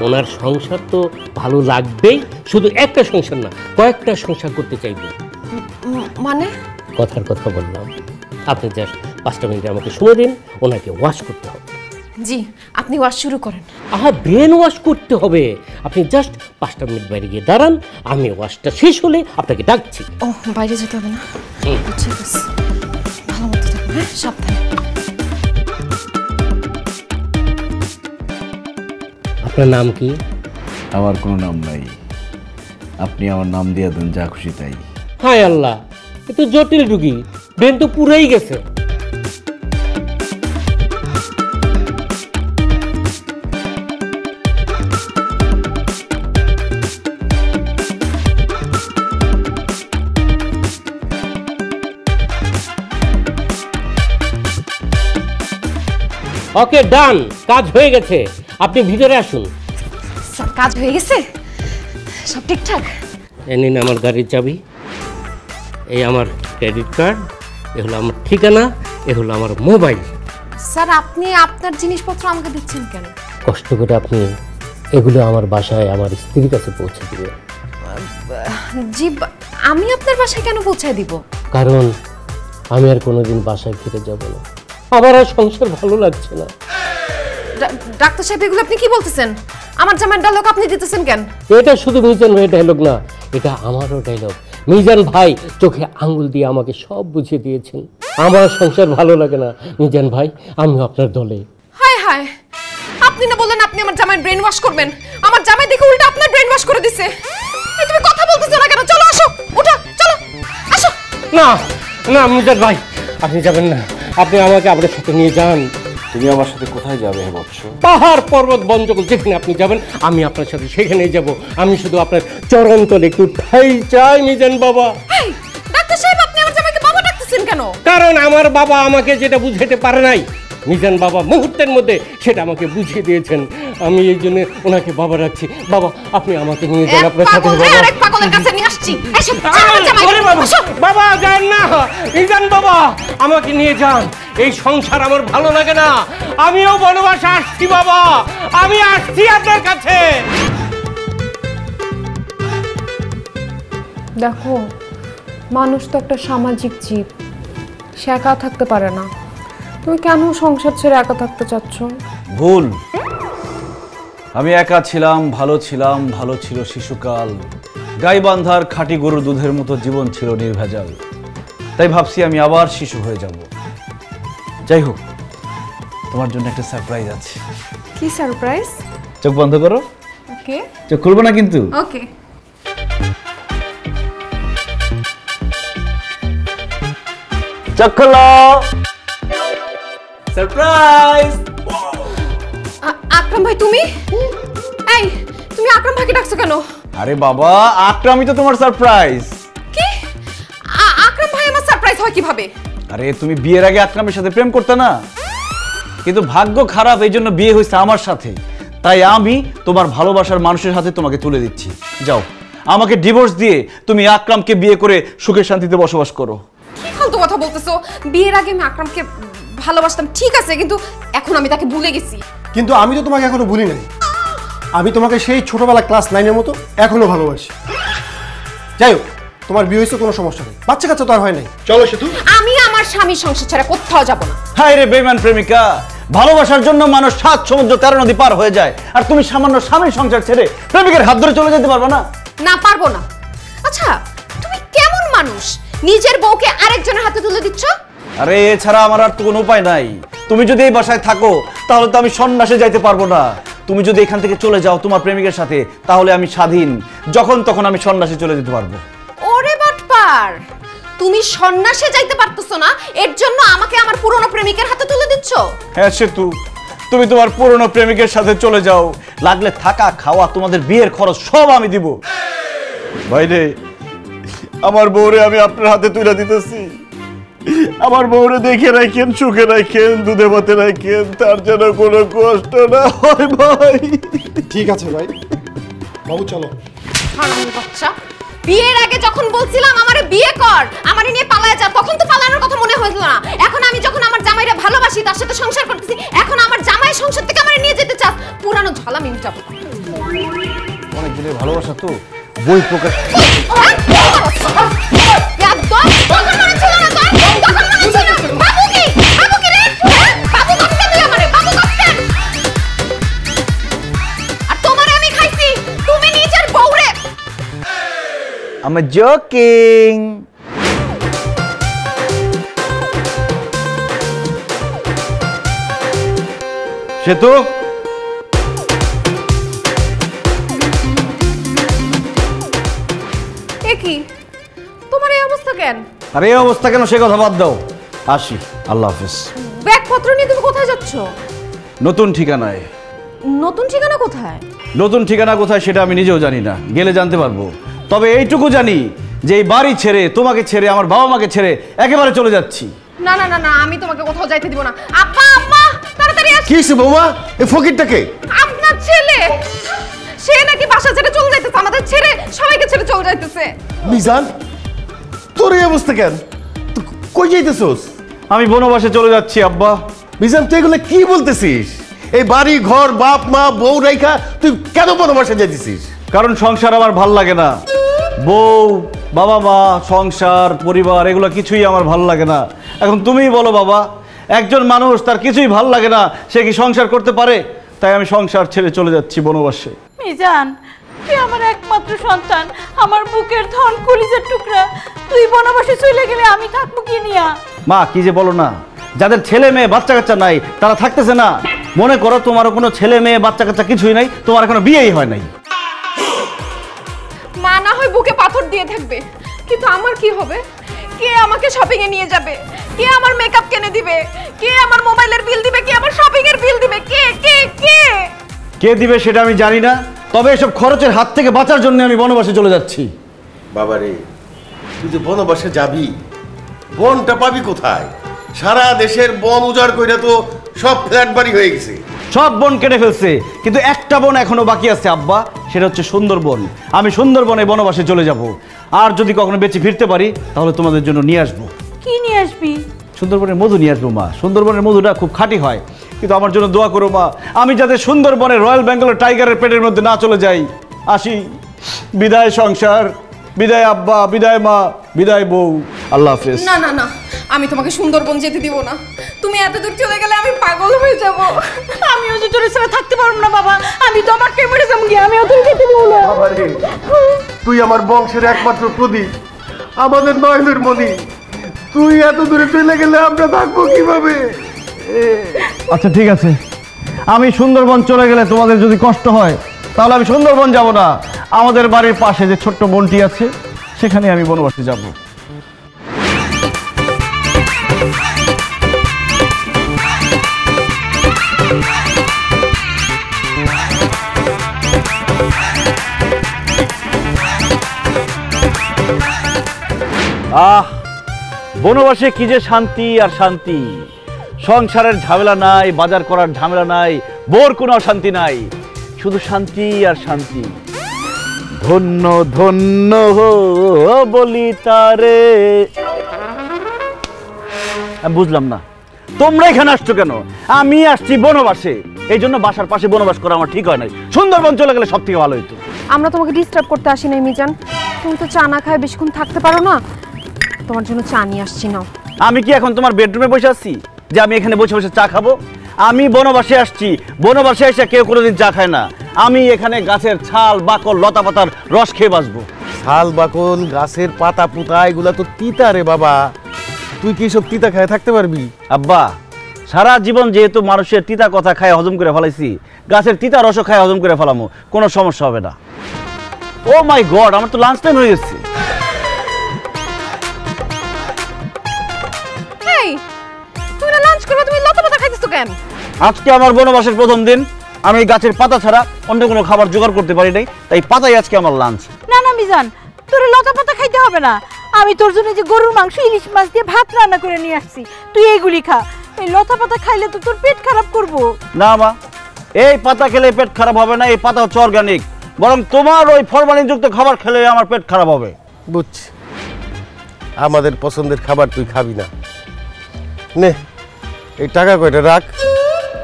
ওনার সংসার তো ভালো লাগবেই। শুধু একটা সংসার না, কয়েকটা সংসার করতে চাইবে। মানে? কথার কথা বললাম, আপনি জাস্ট 5টা মিনিট আমাকে সময় দিন, ওনাকে ওয়াশ করতে হবে। জি, আপনি ওয়াশ শুরু করেন। ব্রেন ওয়াশ করতে হবে। আপনি জাস্ট 5টা মিনিট বাইরে গিয়ে দাঁড়ান, আমি ওয়াশটা শেষ হলে আপনাকে ডাকছি। ও, বাইরে যেতে হবে না? ঠিক আছে, ভালো মতো থাকবেন, হ্যাঁ, সাবধানে। আপনার নাম কি? আমার কোনো নাম নাই, আপনি আমার নাম দিয়ে দেন যা খুশি তাই। হায় আল্লাহ, এ তো জটিল রুগী, ব্রেন তো পুরাই গেছে। ওকে, ডান, কাজ হয়ে গেছে, আপনি ভিতরে আসুন। স্যার, কাজ হয়ে গেছে? সব ঠিকঠাক? এই নিন আমার গাড়ির চাবি, এই আমার ক্রেডিট কার্ড, এ হলো আমার ঠিকানা, এ হলো আমার মোবাইল। স্যার, আপনি আপনার জিনিসপত্র আমাকে দিচ্ছেন কেন? কষ্ট করে আপনি এগুলো আমার বাসায় আমার স্ত্রীর কাছে পৌঁছে দিবেন। জি, আমি আপনার বাসায় কেন পৌঁছায় দিব? কারণ আমি আর কোনোদিন বাসায় ফিরে যাব না, আমার আর সংসার ভালো লাগছে না। ডাক্তার সাহেব এগুলো আপনি কি বলতেছেন? আমার জামাইয়ের ডায়লগ আপনি দিতেছেন কেন? এটা শুধু মিজান ভাইয়ের ডায়লগ না, এটা আমারও ডায়লগ। মিজান ভাই চোখে আঙ্গুল দিয়ে আমাকে সব বুঝিয়ে দিয়েছেন। আমার সংসার ভালো লাগে না মিজান ভাই, আমি আপনার দলে। হায় হায়, আপনি না বললেন আপনি আমার জামাইয়ের ব্রেন ওয়াশ করবেন, আমার জামাই দেখে উল্টা আপনার ব্রেন ওয়াশ করে দিছে। এই তুমি কথা বলতেছো না কেন? চলো আসো, ওঠো, চলো আসো। না না মিজান ভাই, আপনি যাবেন না, আপনি আমাকে আপনার সাথে নিয়ে যান। তুমি আমার সাথে কোথায় যাবে হে বৎস? পাহাড় পর্বত বন জঙ্গল যেখানে আপনি যাবেন আমি আপনার সাথে সেখানেই যাব। আমি শুধু আপনার চরণ তলে একটু ঠাই চাই মিজান বাবা। এই ডাক্তার সাহেব, আপনি আমার জামাইকে বাবা ডাকতেছেন কেন? কারণ আমার বাবা আমাকে যেটা বুঝাতে পারে নাই, মিজান বাবা মুহূর্তের মধ্যে সেটা আমাকে বুঝিয়ে দিয়েছেন। আমি এই জন্য ওনাকে বাবা রাখছি। বাবা আপনি আমাকে নিয়ে যান আপনার সাথে। আরেক পাগলের কাছে নিয়ে আসছি। এসো, বাবা যান না, মিজান বাবা আমাকে নিয়ে যান। এই সংসার আমার ভালো লাগে না, আমিও বনবাসে আসছি বাবা, আমি আসছি আপনার কাছে। দেখো, মানুষ তো একটা সামাজিক জীব, সে একা থাকতে পারে না। তুমি কেন সংসার ছেড়ে একা থাকতে চাচ্ছ? ভুল। আমি একা ছিলাম, ভালো ছিলাম, ভালো ছিল শিশুকাল। গাইবান্ধার খাঁটি গরুর দুধের মতো জীবন ছিল নির্ভেজাল। তাই ভাবছি আমি আবার শিশু হয়ে যাব। যাই হোক, তোমার জন্য একটা সারপ্রাইজ আছে। কি সারপ্রাইজ? চোখ বন্ধ করো। ওকে। চোখ খুলবো না কিন্তু। ওকে। চোখ খোলো। সারপ্রাইজ। আকরাম ভাই তুমি? এই তুমি আকরাম ভাইকে ডাকছো কেন? আরে বাবা, আকরামই তো তোমার সারপ্রাইজ। কি? আকরাম ভাই আমার সারপ্রাইজ হয় কিভাবে? আরে তুমি বিয়ের আগে আকরামের সাথে প্রেম করতে না, কিন্তু ভাগ্য খারাপ, এই জন্য বিয়ে হয়েছে আমার সাথে। তাই আমি তোমার ভালোবাসার মানুষের হাতে তোমাকে তুলে দিচ্ছি। যাও, আমাকে ডিভোর্স দিয়ে তুমি আকরামকে বিয়ে করে সুখে শান্তিতে বসবাস করো। কি ফালতু কথা বলতেছো? বিয়ের আগে আমি আকরামকে ভালোবাসতাম ঠিক আছে, কিন্তু এখন আমি তাকে ভুলে গেছি। কিন্তু আমি তো তোমাকে এখনো ভুলি নাই। আমি তোমাকে সেই ছোটবেলা ক্লাস 9-এর মতো এখনো ভালোবাসি। যাই হোক, তোমার বিয়ে হয়েছে, কোনো সমস্যা নেই, বাচ্চা কাচ্চা তো আর হয় নাই। চলো সেতু। আমি আমার স্বামীর সংসার ছাড়া কোথাও যাব না। হায় রে বেঈমান প্রেমিকা, ভালোবাসার জন্য মানুষ 7 সমুদ্র 13 নদী পার হয়ে যায়, আর তুমি সামান্য স্বামীর সংসার ছেড়ে প্রেমিকের হাত ধরে চলে যেতে পারবে না? না, পারবো না। আচ্ছা, তুমি কেমন মানুষ নিজের বউকে আরেকজনের হাতে তুলে দিচ্ছ? আরে এছাড়া আমার আর তো কোনো উপায় নাই। তুমি যদি এই বাসায় থাকো তাহলে তো আমি সন্ন্যাসে যাইতে পারবো না। তুমি যদি এখান থেকে চলে যাও তোমার প্রেমিকের সাথে, তাহলে আমি স্বাধীন, যখন তখন আমি সন্ন্যাসে চলে যেতে পারবো। ওরে বাটপার, তুমি সন্ন্যাসে যাইতে পারতেছো না, এর জন্য আমাকে আমার পুরনো প্রেমিকের হাতে তুলে দিচ্ছ? হ্যাঁ সেতু, তুমি তোমার পুরনো প্রেমিকের সাথে চলে যাও, লাগলে থাকা খাওয়া তোমাদের বিয়ের খরচ সব আমি দিব। ভাইরে, আমার বউরে আমি আপনার হাতে তুলে দিতেছি। আমার বউরে দেখে রাখেন, সুখে রাখেন, দুধে ভাতে রাখেন, তার যেন কোনো কষ্ট না হয় ভাই। ঠিক আছে ভাই, বাবু চলো। হারামি বাচ্চা, বিয়ের আগে যখন বলছিলাম আমারে বিয়ে কর, আমারে নিয়ে পালায় যা, তখন তো পালানোর কথা মনে হইল না। এখন আমি যখন আমার জামাইরে ভালোবাসি, তার সাথে সংসার করতেছি, এখন আমার জামাইয়ের সংসার থেকে আমারে নিয়ে যেতে চাস? পুরানো ঝালা মিটাবো। অনেক দিনের ভালোবাসা তো বই প্রকাশ। I'm joking. সেতু, কি তোমার এই অবস্থা কেন? আরে এই অবস্থা কেন সে কথা বাদ দাও, আসি, আল্লাহ হাফেজ। ব্যাগপত্র নিয়ে তুমি কোথায় যাচ্ছ? নতুন ঠিকানায়। নতুন ঠিকানা কোথায়? নতুন ঠিকানা কোথায় সেটা আমি নিজেও জানি না, গেলে জানতে পারবো। তবে এইটুকু জানি যে এই বাড়ি ছেড়ে, তোমাকে ছেড়ে, আমার বাবা মাকে ছেড়ে একেবারে চলে যাচ্ছি। না না না না, আমি তোমাকে কোথাও যাইতে দিব না। আব্বা আম্মা তাড়াতাড়ি আসো। কি হইছে বৌমা? এই ফকিরটাকে? আপনার ছেলে, সে নাকি বাসা ছেড়ে চলে যাইতেছে, আমাদের ছেড়ে সবাইকে ছেড়ে চলে যাইতেছে। মিজান, তোর এই অবস্থা কেন? তুই কই যাইতেছস? আমি বনবাসে চলে যাচ্ছি আব্বা। মিজান, তুই এগুলো কি বলতেছিস? এই বাড়ি ঘর বাপ মা বউ রাইখা তুই কেন বনবাসে যাইতেছিস? কারণ সংসার আমার ভাল লাগে না। বউ বাবা মা সংসার পরিবার এগুলো কিছুই আমার ভালো লাগে না। এখন তুমিই বলো বাবা, একজন মানুষ তার কিছুই ভালো লাগে না, সে কি সংসার করতে পারে? তাই আমি সংসার ছেড়ে চলে যাচ্ছি বনবাসে। মিজান, তুই আমার একমাত্র সন্তান, আমার বুকের ধন, কলিজার টুকরা। তুই বনবাসে চলে গেলে আমি থাকবো কি নিয়া? মা কি যে বলো না, যাদের ছেলে মেয়ে বাচ্চা কাচ্চা নাই তারা থাকতেছে না। মনে করো তোমারও কোনো ছেলে মেয়ে বাচ্চা কাচ্চা কিছুই নাই, তোমার এখনো বিয়েই হয় নাই। মা না হয় বুকে পাথর দিয়ে থাকবে, কিন্তু আমার কি হবে? কে আমাকে শপিং এ নিয়ে যাবে? কে আমার মেকআপ কিনে দিবে? কে আমার মোবাইলের বিল দিবে? কে আমার শপিং এর বিল দিবে? কে কে কে কে দিবে সেটা আমি জানি না, তবে এসব খরচের হাত থেকে বাঁচার জন্য আমি বনবাসে চলে যাচ্ছি। বাবা রে, তুই যে বনবাসে যাবি, বনটা পাবি কোথায়? সারা দেশের বন উজাড় কইরা তো সব ফ্ল্যাট বাড়ি হয়ে গেছে। সব বন কেটে ফেলছে, কিন্তু একটা বন এখনো বাকি আছে আব্বা, সেটা হচ্ছে সুন্দরবন। আমি সুন্দরবনে বনবাসে চলে যাব, আর যদি কখনো বেঁচে ফিরতে পারি তাহলে তোমাদের জন্য নিয়ে আসবো। কি নিয়ে আসবি? সুন্দরবনের মধু নিয়ে আসবো মা। সুন্দরবনের মধুটা খুব খাঁটি হয়, কিন্তু আমার জন্য দোয়া করো মা, আমি যাতে সুন্দরবনের রয়্যাল বেঙ্গলের টাইগারের পেটের মধ্যে না চলে যাই। আসি, বিদায় সংসার, বিদায় আব্বা, বিদায় মা, বিদায় বউ, আল্লাহ হাফেজ। না না না, আমি তোমাকে সুন্দরবন যেতে দিব না। তুমি এত দূর চলে গেলে আমি পাগল হয়ে যাব। আমিও যে তোর ছাড়া থাকতে পারবো না বাবা, আমি তো আমাকে মরে যাবো গিয়ে, আমি ওদের যেতে দিব না। বাবা রে, তুই আমার বংশের একমাত্র প্রদীপ, আমাদের নয়নের মণি। তুই এত দূরে চলে গেলে আমরা থাকবো কিভাবে? আচ্ছা ঠিক আছে, আমি সুন্দরবন চলে গেলে তোমাদের যদি কষ্ট হয় তাহলে আমি সুন্দরবন যাব না, আমাদের বাড়ির পাশে যে ছোট্ট বনটি আছে সেখানে আমি বনবাসে যাব। বনবাসে কি যে শান্তি আর শান্তি। সংসারের ঝামেলা নাই, বাজার করার ঝামেলা নাই, বোর কোনো অশান্তি নাই, শুধু শান্তি আর শান্তি। ধন্য ধন্য বলি তারে। আমি বুঝলাম না তোমরা এখানে আসছো কেন? আমি আসছি বনবাসে, এই জন্য বাসার পাশে বনবাস করা আমার ঠিক হয় নাই। সুন্দরবন চলে গেলে সব থেকে ভালো হইতো। আমরা তোমাকে ডিস্টার্ব করতে আসি নাই মিজান, তুমি তো চা না খায় বেশিক্ষণ থাকতে পারো না, তোমার জন্য চা নিয়ে আসছি নাও। আমি কি এখন তোমার বেডরুমে বসে আছি যে আমি এখানে বসে বসে চা খাবো? আমি বনবাসে আসছি, বনবাসে এসে কেউ কোনোদিন চা খায় না। আমি এখানে গাছের ছাল বাকল লতা পাতার রস খেয়ে বাঁচবো। ছাল বাকল গাছের পাতা পুতা এগুলা তো তিতা রে বাবা, তুই কি সব তিতা খায় থাকতে পারবি? আব্বা, সারা জীবন যেহেতু মানুষের তিতা কথা খায় হজম করে ফেলাইছি, গাছের তিতা রসও খায় হজম করে ফেলামো, কোনো সমস্যা হবে না। ও মাই গড, আমার তো লাঞ্চ টাইম হয়ে গেছে। এই তুমি না লাঞ্চ করবে, তুমি লতা পাতা খাইতেছো কেন? আজকে আমার বনবাসের প্রথম দিন, আমি গাছের পাতা ছাড়া অন্য কোনো খাবার জোগাড় করতে পারি নাই, তাই পাতাই আজকে আমার লাঞ্চ। না না মিজান, তোর লতা পাতা খাইতে হবে না, আমি তোর জন্য যে গরুর মাংস ইলিশ মাছ দিয়ে ভাত রান্না করে নিয়ে আসছি, তুই এইগুলি খা। এই লতা পাতা খাইলে তো তোর পেট খারাপ করবো। না মা, এই পাতা খেলে পেট খারাপ হবে না, এই পাতা হচ্ছে অর্গানিক, বরং তোমার ওই ফরমালিনযুক্ত খাবার খেলে আমার পেট খারাপ হবে। বুঝছি, আমাদের পছন্দের খাবার তুই খাবি না। নে, এই টাকা কয়টা রাখ,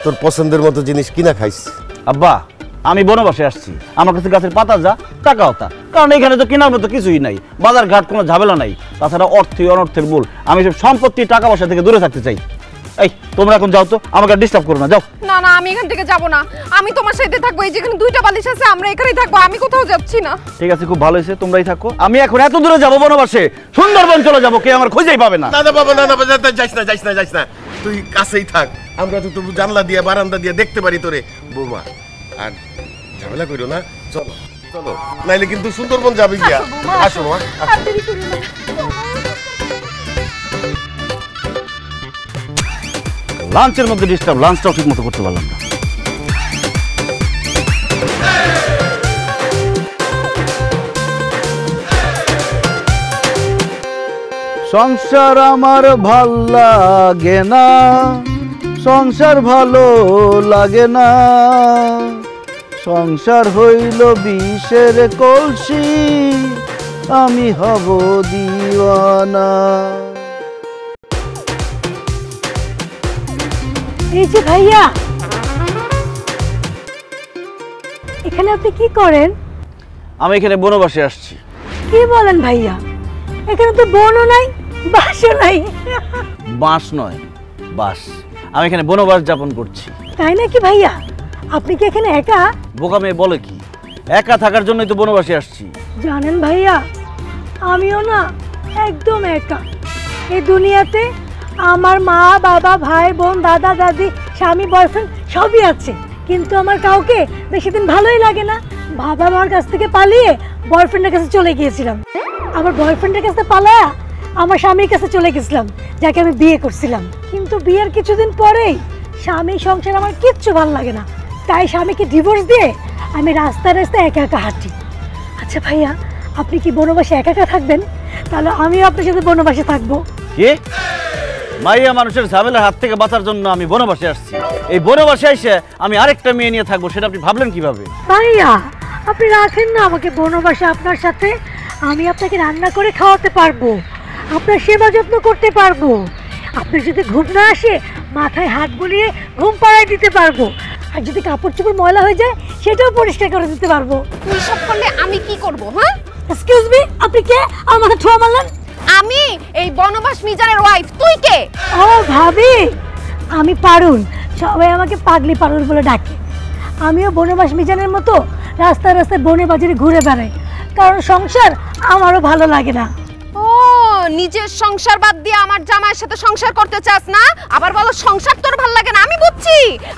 তোর পছন্দের মতো জিনিস কিনা খাইস। আব্বা, আমি বনবাসে আসছি, আমার কাছে গাছের পাতা যা, টাকাও তা, কারণ এখানে তো কেনার মতো কিছুই নাই, বাজার ঘাট কোনো ঝামেলা নাই। তাছাড়া অর্থই অনর্থের মূল, আমি সব সম্পত্তি টাকা পয়সা থেকে দূরে থাকতে চাই। এই তোমরা এখন যাও তো, আমাকে ডিস্টার্ব করো না, যাও। না না, আমি এখান থেকে যাব না, আমি তোমার সাথে থাকবো। এই যেখানে দুইটা বালিশ আছে আমরা এখানেই থাকবো, আমি কোথাও যাচ্ছি না। ঠিক আছে, খুব ভালো হয়েছে, তোমরাই থাকো। আমি এখন এত দূরে যাবো বনবাসে, সুন্দরবন চলে যাবো, কে আমার খুঁজেই পাবে না। না না বাবা, না না যাইস না, যাইস না, যাইস না, তুই কাছেই থাক, আমরা তো তোর জানলা দিয়ে বারান্দা দিয়ে দেখতে পারি তোরে। বৌমা, আর ঝামেলা কইরো না, চলো চলো, নাইলে কিন্তু সুন্দরবন যাবি গিয়া। আসো মা, লাঞ্চের মধ্যে ডিস্টার্ব, লাঞ্চটাও ঠিক মতো করতে পারলাম না। সংসার আমার ভাল লাগে না, সংসার ভালো লাগে না, সংসার হইল বিষের কলসি, আমি হব দিওয়ানা। এই যে ভাইয়া, এখানে আপনি কি করেন? আমি এখানে বনবাসে আসছি। কি বলেন ভাইয়া, এখানে তো বনও নাই বাসও নাই। বাঁশ নয় বাস, আমি এখানে বনবাস যাপন করছি। তাই নাকি ভাইয়া? আপনি কি এখানে একা? বোকা মেয়ে বলে কি, একা থাকার জন্যই তো বনবাসে আসছি। জানেন ভাইয়া, আমিও না একদম একা। এই দুনিয়াতে আমার মা বাবা ভাই বোন দাদা দাদি স্বামী বয়ফ্রেন্ড সবই আছে, কিন্তু আমার কাউকে বেশি দিন ভালোই লাগে না। বাবা মার কাছ থেকে পালিয়ে বয়ফ্রেন্ডের কাছে চলে গিয়েছিলাম, আমার বয়ফ্রেন্ডের কাছে পালায়া আমার স্বামীর কাছে চলে গেছিলাম, যাকে আমি বিয়ে করছিলাম। কিন্তু বিয়ের কিছুদিন পরেই স্বামী সংসার আমার কিচ্ছু ভালো লাগে না, তাই স্বামীকে ডিভোর্স দিয়ে আমি রাস্তায় রাস্তায় একা একা হাঁটি। আচ্ছা ভাইয়া, আপনি কি বনবাসে একা একা থাকবেন? তাহলে আমিও আপনার সাথে বনবাসে থাকবো। কি? মাইয়া মানুষের ঝামেলার হাত থেকে বাঁচার জন্য আমি বনবাসে আসছি। এই বনবাসে এসে আমি আরেকটা মেয়ে নিয়ে থাকবো, সেটা আপনি ভাবলেন কিভাবে? ভাইয়া, আপনি রাখেন না আমাকে বনবাসে আপনার সাথে। আমি আপনাকে রান্না করে খাওয়াতে পারবো, আপনার সেবা যত্ন করতে পারবো, আপনার যদি ঘুম না আসে মাথায় হাত বুলিয়ে ঘুম পাড়ায় দিতে পারবো, আর যদি কাপড় চোপড় ময়লা হয়ে যায় সেটাও পরিষ্কার করে দিতে পারবো। তুই সব করলে আমি কি করব? হ্যাঁ, এক্সকিউজ মি, আপনি কে? আমার মাথা ঠোয়া মারলেন। আমি এই বনবাস মিজানের ওয়াইফ। তুই কে? ও ভাবি, আমি পারুল, সবাই আমাকে পাগলি পারুল বলে ডাকে। আমিও বনবাস মিজানের মতো রাস্তায় রাস্তায় বনে বাজারে ঘুরে বেড়াই, কারণ সংসার আমারও ভালো লাগে না। ও, নিজের সংসার বাদ দিয়ে আমার জামাইয়ের সাথে সংসার করতে চাস না? আবার বলো সংসার তোর ভালো লাগে না?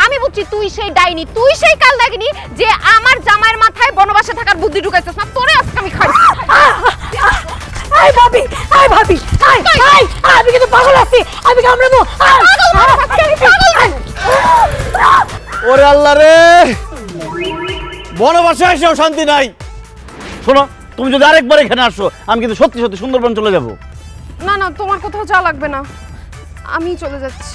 আমি বুঝছি তুই সেই ডাইনি, তুই সেই কাল ডাইনি যে আমার জামাইয়ের মাথায় বনবাসে থাকার বুদ্ধি ঢুকাইছিস না। তোরে আজকে আমি খাই। আই ভাবি, আই ভাবি, আই আই, আমি কিন্তু পাগল আছি, আমি কামড়াবো। ওরে আল্লাহ রে, বনবাসে এসেও শান্তি নাই। শোনো, তুমি যদি আরেকবার এখানে আসো, আমি কিন্তু সত্যি সত্যি সুন্দরবন চলে যাব। না না, তোমার কোথাও যাওয়া লাগবে না, আমি চলে যাচ্ছি।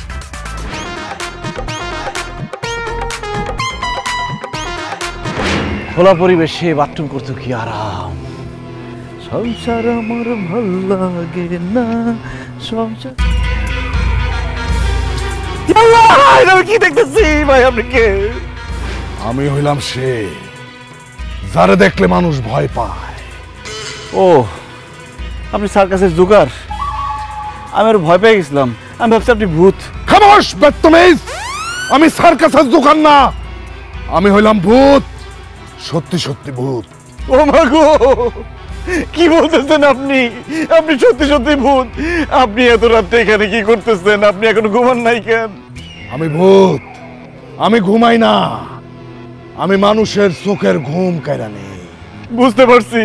খোলা পরিবেশে বাথরুম করতে কি আরাম। সংসার আমার ভাল লাগে না, সংসার। আমি কি দেখতেছি ভাই? আপনি কে? আমি হইলাম সে যারে দেখলে মানুষ ভয় পায়। ও, আপনি সার্কাসের জোগাড়। আমি আর ভয় পেয়ে গেছিলাম, আমি ভাবছি আপনি ভূত। খামোশ বদতমিজ, আমি সার্কাসের দোকান না, আমি হইলাম ভূত, সত্যি সত্যি ভূত। ও মা গো, কি বলতেছেন আপনি? আপনি সত্যি সত্যি ভূত? আপনি এত রাতে এখানে কি করতেছেন? আপনি এখনো ঘুমান নাই কেন? আমি ভূত, আমি ঘুমাই না, আমি মানুষের চোখের ঘুম কাইরা নেই। বুঝতে পারছি,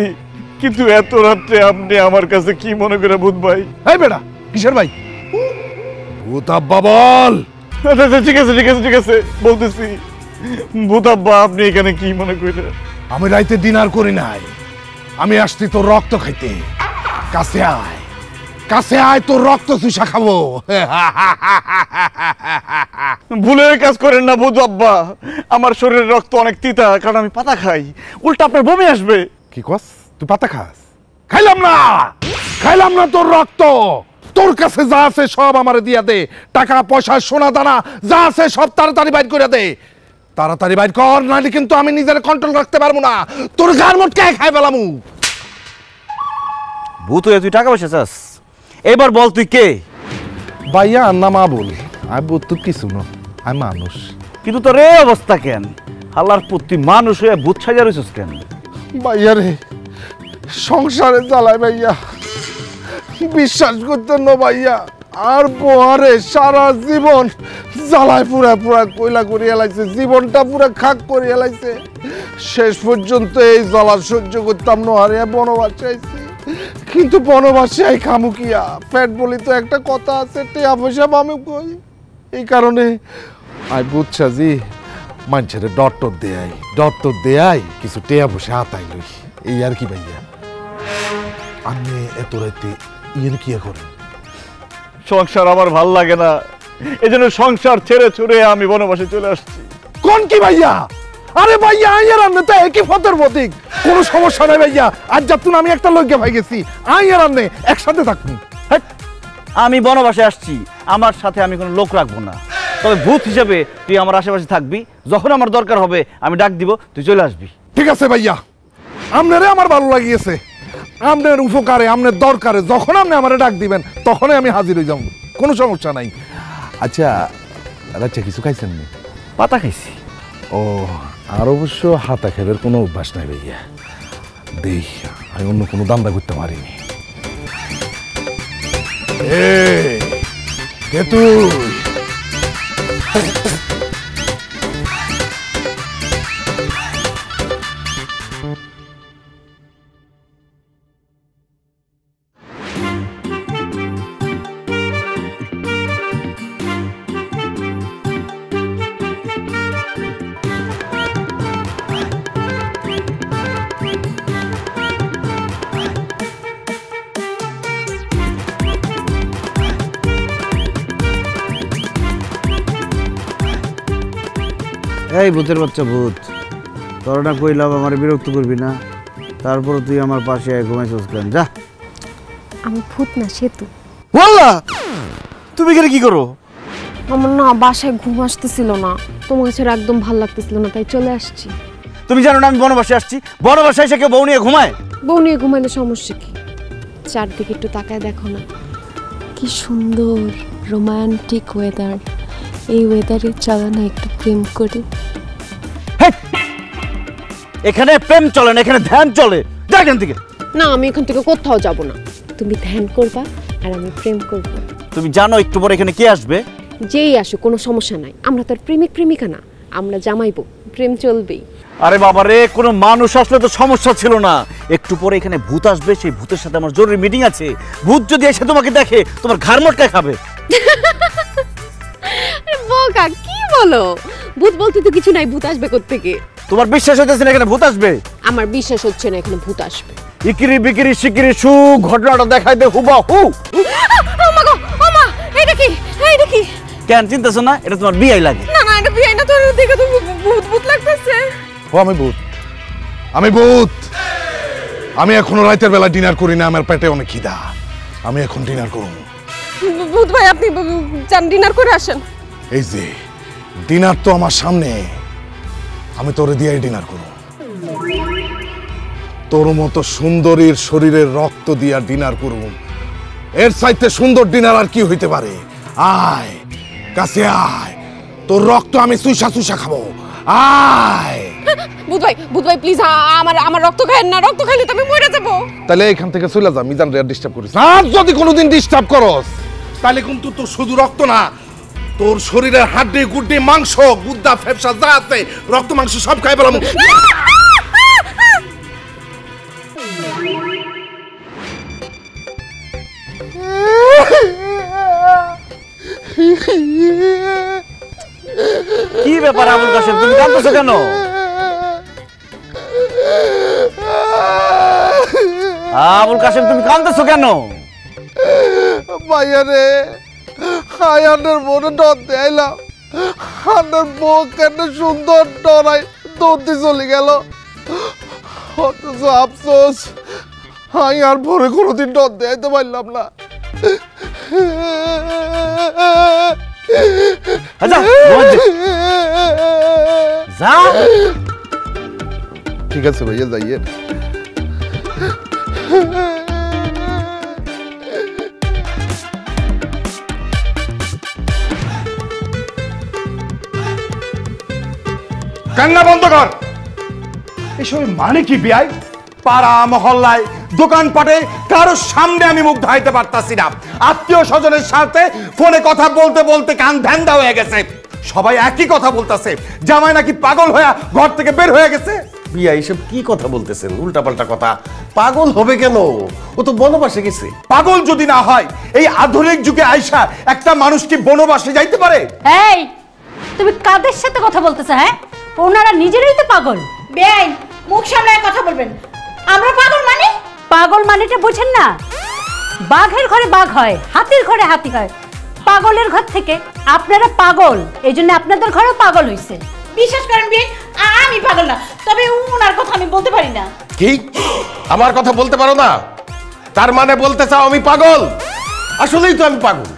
কিন্তু এত রাত্রে আপনি আমার কাছে কি মনে করে ভূত ভাই? এই বেটা, কিসের ভাই? ভূত আব্বা বল। আচ্ছা ঠিক আছে ঠিক আছে ঠিক আছে, বলতেছি। ভূত আব্বা, আপনি এখানে কি মনে করে? আমি রাইতে ডিনার করি নাই, আমি আসছি তোর রক্ত খাইতে। কাছে আয়, কাছে আয়, তোর রক্ত চুষা খাবো। ভুলের কাজ করেন না ভূত আব্বা, আমার শরীরের রক্ত অনেক তিতা, কারণ আমি পাতা খাই। উল্টা আপনার বমি আসবে। কি কস? তুই পাতা খাস? খাইলাম না, খাইলাম না তোর রক্ত। তোর কাছে যা আছে সব আমারে দিয়া দে, টাকা পয়সা সোনা দানা যা আছে সব তাড়াতাড়ি বাইর করে দে। তাড়াতাড়ি বাইর কর, নাহলে কিন্তু আমি নিজের কন্ট্রোল রাখতে পারবো না, তোর গার মোট কে খাই ফেলামু। ভূত হয়ে তুই টাকা পয়সা চাস? এবার বল তুই কে? ভাইয়া আন্না মা বল, আমি ভূত তো কিছু না, আমি মানুষ। কিন্তু তোর এই অবস্থা কেন? আল্লাহর পুত্তি মানুষ হয়ে ভূত সাজা রয়েছিস কেন? ভাইয়া রে, সংসারে জ্বালায় ভাইয়া, বিশ্বাস করতেন না ভাইয়া, আর বহারে সারা জীবন জ্বালায় পুরা পুরা কইলা করে এলাইছে, জীবনটা পুরা খাক করে এলাইছে। শেষ পর্যন্ত এই জ্বালা সহ্য করতাম না, আরে বনবাসে আইছি। কিন্তু বনবাসে আই খামু কিয়া? পেট বলি তো একটা কথা আছে, টেয়া পয়সা পামু কই? এই কারণে আই বুঝছা জি, মানুষের ডট দেয়াই কিছু টেয়া পয়সা হাতাই লই, এই আর কি ভাইয়া। আমি এত রাইতে ইয়ে কি করেন? সংসার আমার ভাল লাগে না, এজন্য সংসার ছেড়ে ছুড়ে আমি বনবাসে চলে আসছি। কোন কি ভাইয়া? আরে ভাইয়া আইয়ার আন্নে তো একই ফতের প্রতীক, কোনো সমস্যা নাই ভাইয়া। আজ যাতুন আমি একটা লজ্ঞা ভাই গেছি, আইয়ার আন্নে একসাথে থাকবো। আমি বনবাসে আসছি, আমার সাথে আমি কোনো লোক রাখবো না। তবে ভূত হিসেবে তুই আমার আশেপাশে থাকবি, যখন আমার দরকার হবে আমি ডাক দিব, তুই চলে আসবি। ঠিক আছে ভাইয়া, আপনারে আমার ভালো লাগিয়েছে, আপনার উপকারে আপনার দরকারে যখন আপনি আমারে ডাক দিবেন তখনই আমি হাজির হয়ে যাব, কোনো সমস্যা নাই। আচ্ছা রাচ্চা কিছু খাইছেন নি? পাতা খাইছি। ও, আর অবশ্য হাতা খেবের কোনো অভ্যাস নাই ভাইয়া, দেখ আমি অন্য কোনো দান্দা করতে পারিনি। কে তুই? এই ভূতের বাচ্চা ভূত, তোর না কইলাম আমার বিরক্ত করবি না, তারপর তুই আমার পাশে ঘুমাইছিস কেন? যা। আমি ভূত না, সেতু। বললা তুমি এখানে কি করো? আমার না বাসায় ঘুম আসতেছিল না, তোমার কাছে একদম ভালো লাগতেছিল না, তাই চলে আসছি। তুমি জানো না আমি বনবাসে আসছি? বনবাসায় এসে কেউ বউ নিয়ে ঘুমায়? বউ নিয়ে ঘুমাইলে সমস্যা কি? চারদিকে একটু তাকায় দেখো না, কি সুন্দর রোমান্টিক ওয়েদার। এই ওয়েদারে চলো না একটু প্রেম করি। এখানে প্রেম চলে না, এখানে ধ্যান চলে। যা এখান থেকে। না, আমি এখান থেকে কোথাও যাব না। তুমি ধ্যান করবা আর আমি প্রেম করব। তুমি জানো একটু পরে এখানে কে আসবে? যেই আসো কোনো সমস্যা নাই, আমরা তো আর প্রেমিক প্রেমিকা না, আমরা জামাইবো, প্রেম চলবেই। আরে বাবা রে, কোনো মানুষ আসলে তো সমস্যা ছিল না। একটু পরে এখানে ভূত আসবে, সেই ভূতের সাথে আমার জরুরি মিটিং আছে। ভূত যদি এসে তোমাকে দেখে তোমার ঘাড় মটকা খাবে। বোকা, কি বলো? ভূত বলতে তো কিছু নাই, ভূত আসবে কোত্থেকে? তোমার বিশ্বাস হচ্ছে না এখানে ভূত আসবে? আমার বিশ্বাস হচ্ছে না এখানে ভূত আসবে। ইকিরি বিকিরি শিকিরি শু, ঘটনাটা দেখাই দে হুবা হু। ও মা গো, ও মা, এটা কি? এটা কি? কেন চিন্তাছো না? এটা তোমার বিয়াই লাগে। না না, এটা বিয়ে না, তোর দেখে তো ভূত ভূত লাগতেছে। ও আমি ভূত, আমি ভূত। আমি এখনো রাতের বেলা ডিনার করি না, আমার পেটে অনেক খিদা, আমি এখন ডিনার করব। ভূত ভাই, আপনি যান ডিনার করে আসেন। এই যে ডিনার তো আমার সামনে, আমি তোরে দিয়ে ডিনার করব। তোর মতো সুন্দরীর শরীরের রক্ত দিয়া ডিনার করব, এর চাইতে সুন্দর ডিনার আর কি হইতে পারে? আয় কাছে আয়, তোর রক্ত আমি চুষা চুষা খাবো, আয়। ভূত ভাই প্লিজ আমার রক্ত খায়েন না, রক্ত খাইলে তো আমি মরে যাব। তাহলে এখান থেকে চলে যা, মিজান রে ডিস্টার্ব করিস না। আর যদি কোনোদিন ডিস্টার্ব করস তাহলে কিন্তু তোর শুধু রক্ত না, তোর শরীরের হাড্ডি গুড্ডি মাংস গুদ্দা ফেফসা যা আছে রক্ত মাংস সব খাই পেলাম। কি ব্যাপার আবুল কাশেম, তুমি কাঁদতেছো কেন? আবুল কাশেম তুমি কাঁদতেছো কেন? ভাইয়া রে, হায়ানের মনে ডর দেয়লাম, হায়ানের বউ কেন সুন্দর ডরাই দৌড়তে চলে গেল। অথচ আফসোস হাই আর ভরে কোনোদিন ডর দেয়াইতে পারলাম না। ঠিক আছে ভাইয়া, যাইয়ে। কান্না বন্ধ কর। এসব মানে কি বিয়াই? পাড়া মহল্লায় দোকানপাটে কারোর সামনে আমি মুখ ধাইতে পারতাছি না। আত্মীয় স্বজনের সাথে ফোনে কথা বলতে বলতে কান ধ্যান্দা হয়ে গেছে। সবাই একই কথা বলতেছে, জামাই নাকি পাগল হয়ে ঘর থেকে বের হয়ে গেছে। বিয়া এইসব কি কথা বলতেছেন? উল্টাপাল্টা কথা। পাগল হবে কেন? ও তো বনবাসে গেছে। পাগল যদি না হয় এই আধুনিক যুগে আইসা একটা মানুষ কি বনবাসে যাইতে পারে? এই তুমি কাদের সাথে কথা বলতেছ? হ্যাঁ, ওনারা নিজেরাই তো পাগল। বেআইন, মুখ সামলায় কথা বলবেন। আমরা পাগল মানে? পাগল মানেটা বোঝেন না? বাঘের ঘরে বাঘ হয়, হাতির ঘরে হাতি হয়। পাগলের ঘর থেকে আপনারা পাগল, এই জন্য আপনাদের ঘরেও পাগল হইছে। বিশ্বাস করেন বেআইন, আমি পাগল না, তবে ওনার কথা আমি বলতে পারি না। কি? আমার কথা বলতে পারো না? তার মানে বলতে চাও আমি পাগল? আসলেই তো আমি পাগল।